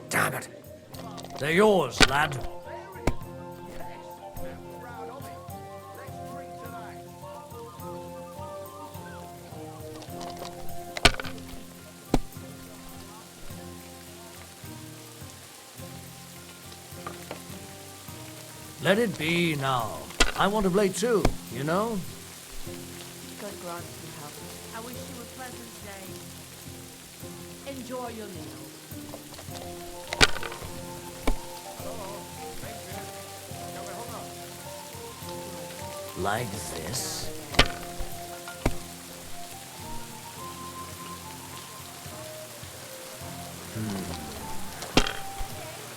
Damn it! They're yours, lad. Let it be now. I want to play too, you know? God grant you help. I wish you a pleasant day. Enjoy your meal. Like this.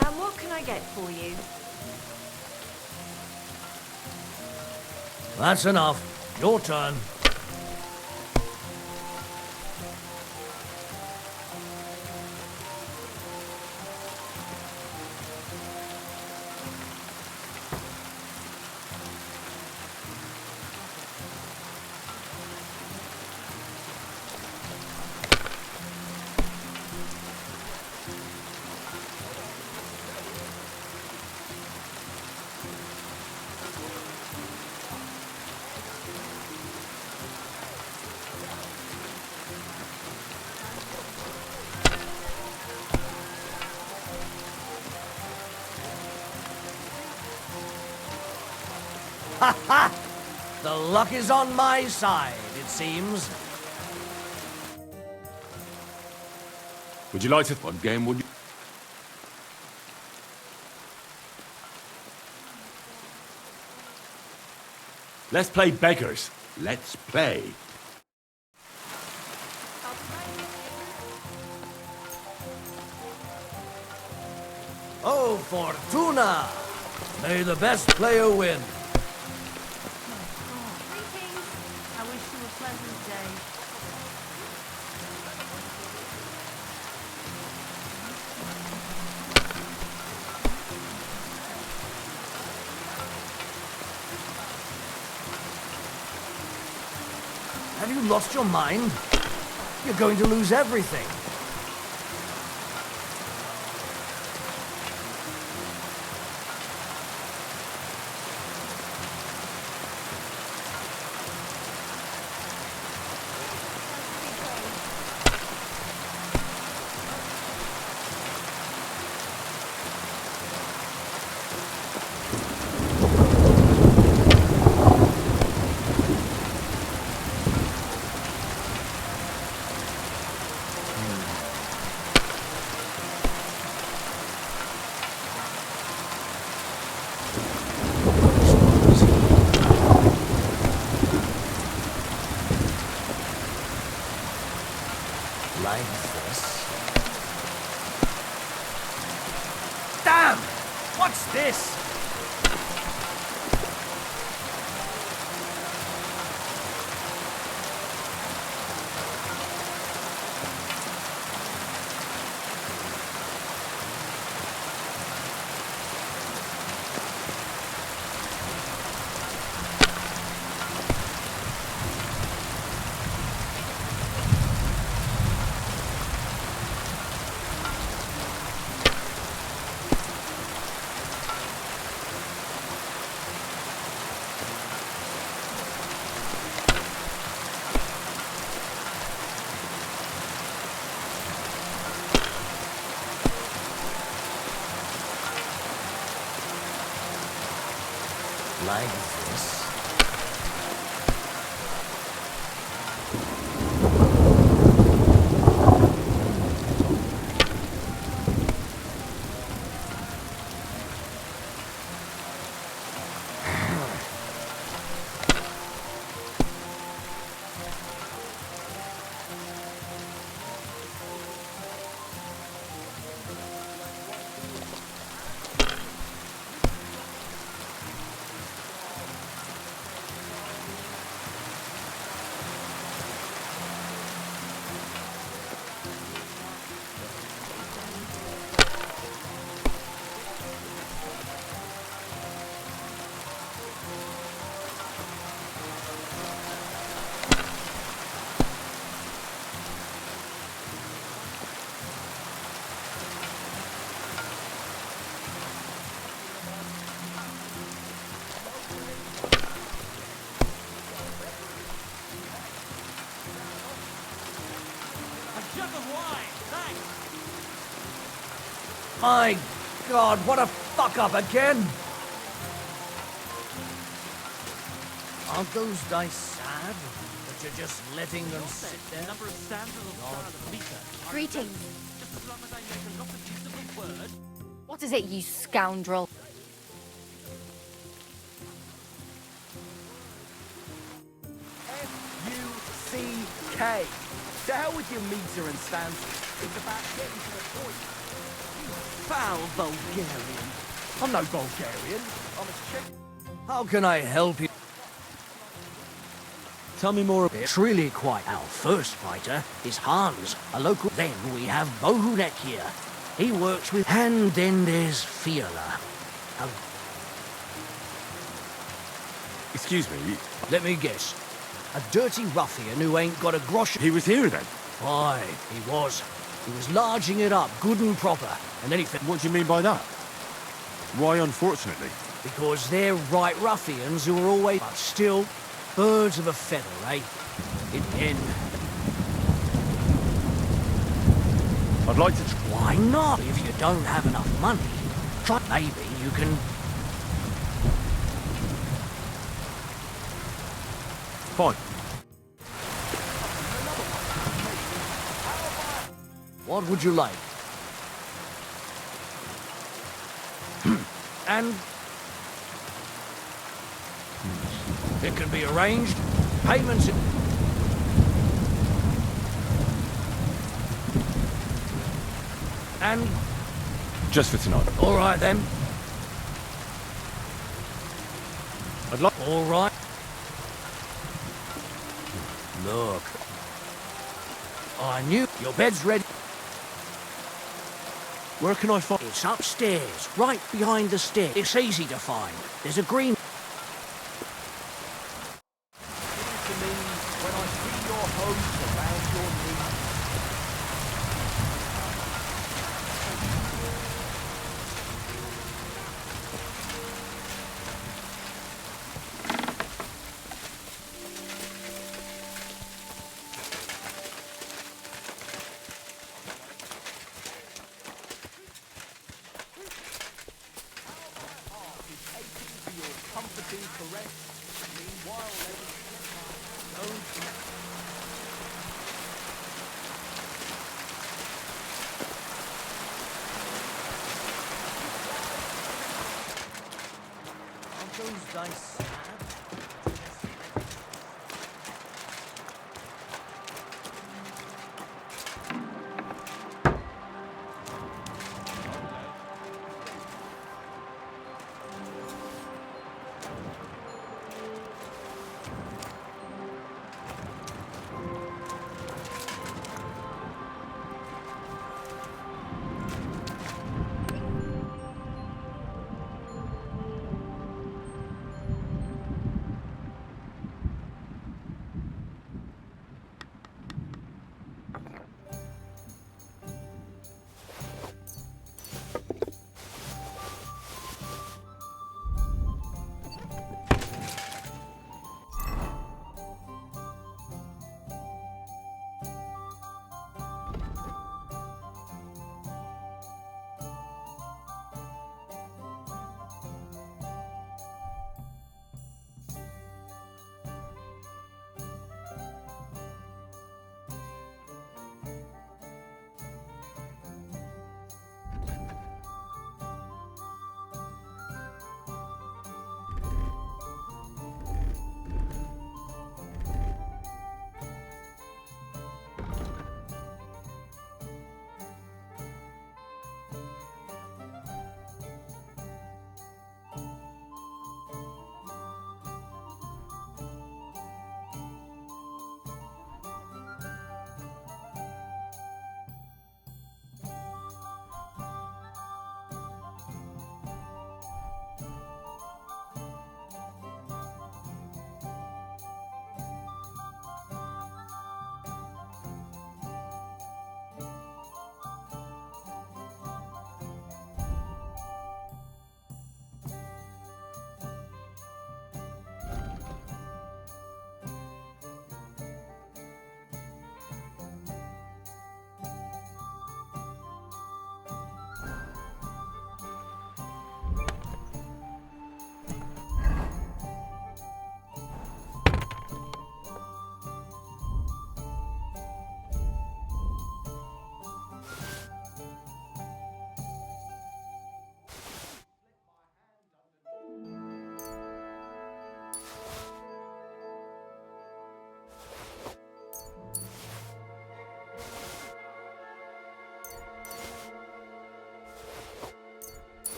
And what can I get for you? That's enough. Your turn. Ha ha! The luck is on my side, it seems. Would you like to one game, would you? Let's play beggars. Let's play. Oh, Fortuna! May the best player win. I wish you a pleasant day. Have you lost your mind? You're going to lose everything. Like this. Damn! What's this? like this. My God, what a fuck up again! Aren't those dice sad that you're just letting them sit there? Greetings. What is it, you scoundrel? F-U-C-K. To hell with your meter and stances. It's about getting to the point. Foul Bulgarian. I'm no Bulgarian. I'm a Czech. How can I help you? Tell me more. It's really quite. Our first fighter is Hans, a local. Then we have Bohunek here. He works with. And then there's Fiala. Excuse me. Let me guess. A dirty ruffian who ain't got a grosh. He was here then? Aye, he was. He was larging it up, good and proper. And then he... What do you mean by that? Why, unfortunately? Because they're right ruffians who are always... But still, birds of a feather, eh? In the end... I'd like to... Why not? If you don't have enough money, try... Maybe you can... Fine. What would you like? And... It can be arranged. Payments... And... Just for tonight. All right, then. I'd like... All right. Look. I knew... Your bed's ready. Where can I find... It's upstairs, right behind the stairs. It's easy to find. There's a green... To me, when I see your hose around your knees. Comforting caress. Meanwhile, Aren't those dice sad?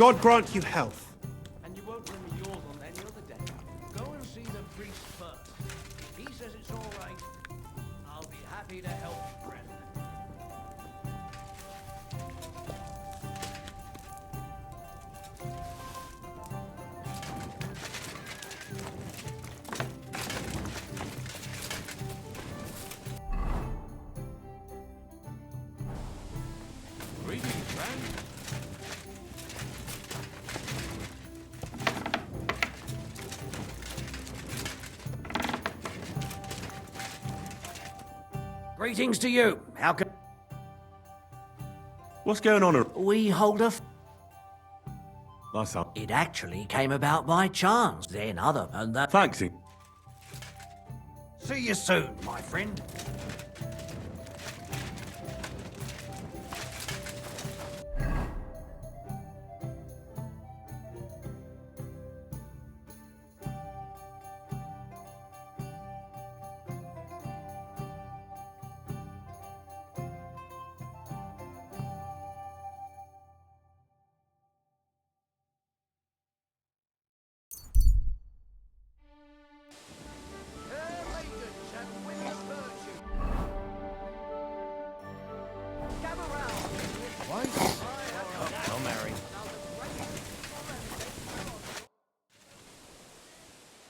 God grant you health. And you won't bring me yours on any other day. Go and see the priest first. If he says it's all right, I'll be happy to help you, friend. Greetings, friend. Greetings to you. How can What's going on? we hold a... That's up. It actually came about by chance. Then other and that... Thanks. See you soon, my friend.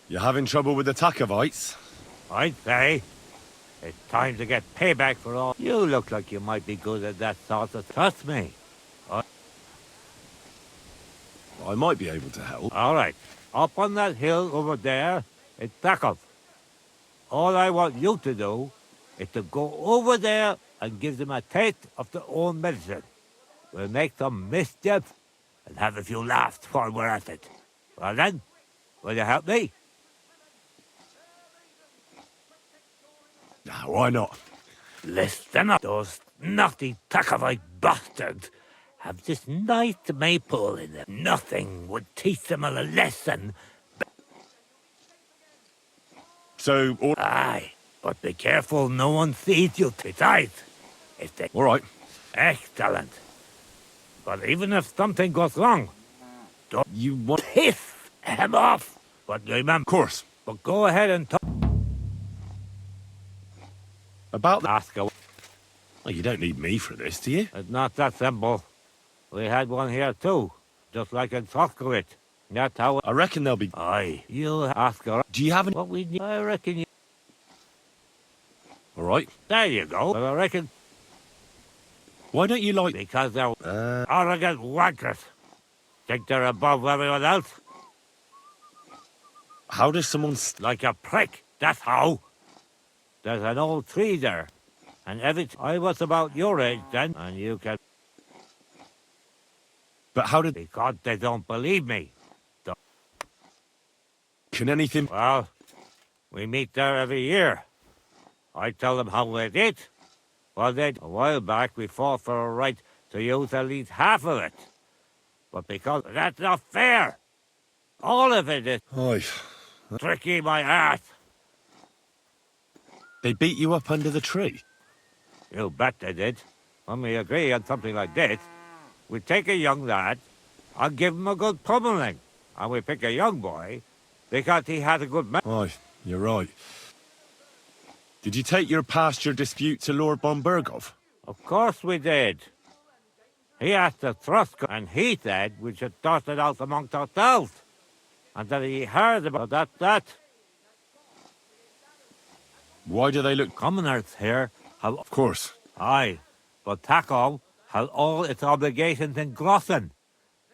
You having trouble with the Takovites? I'd say it's time to get payback for all. You look like you might be good at that sort of... Trust me. I might be able to help. All right. Up on that hill over there, it's Takov. All I want you to do is to go over there and give them a taste of their own medicine. We'll make some mischief and have a few laughs while we're at it. Well then, will you help me? Nah, why not? Listen up. Those naughty Takovite bastards have this nice maple in them. Nothing would teach them a lesson. So, Aye, but be careful no one sees you tonight. If they... All right. Excellent. But even if something goes wrong, don't you want... piss him off. But remember... Of course. But go ahead and talk... About the... Ask her. Well, you don't need me for this, do you? It's not that simple. We had one here too, just like in Troskowitz. That's how... I reckon they'll be... Aye, you ask her. Do you have any... What we need? I reckon you... All right. There you go. But I reckon... Why don't you like... Because they're arrogant wankers. Think they're above everyone else? How does someone... Like a prick, that's how. There's an old tree there. And I was about your age then, and you can... But how did... Because they don't believe me. Can anything... Well, we meet there every year. I tell them how we did. Well, then, a while back, we fought for a right to use at least half of it. But because that's not fair. All of it is... Oy. Tricky, my ass. They beat you up under the tree? You bet they did. When we agree on something like this, we take a young lad and give him a good pummeling. And we pick a young boy because he had a good man. Aye, you're right. Did you take your pasture dispute to Lord Bombergov? Of course we did. He asked the Trusk, and he said we should toss it out amongst ourselves. And that he heard about that. Why do they look... Commoners here have... Of course. Aye, but Takov has all its obligations in Grossen.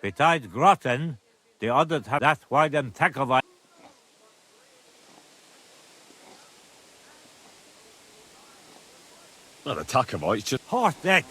Besides Grossen, the others have... That's why them Takovites... Well, the Takovites just... Horse it!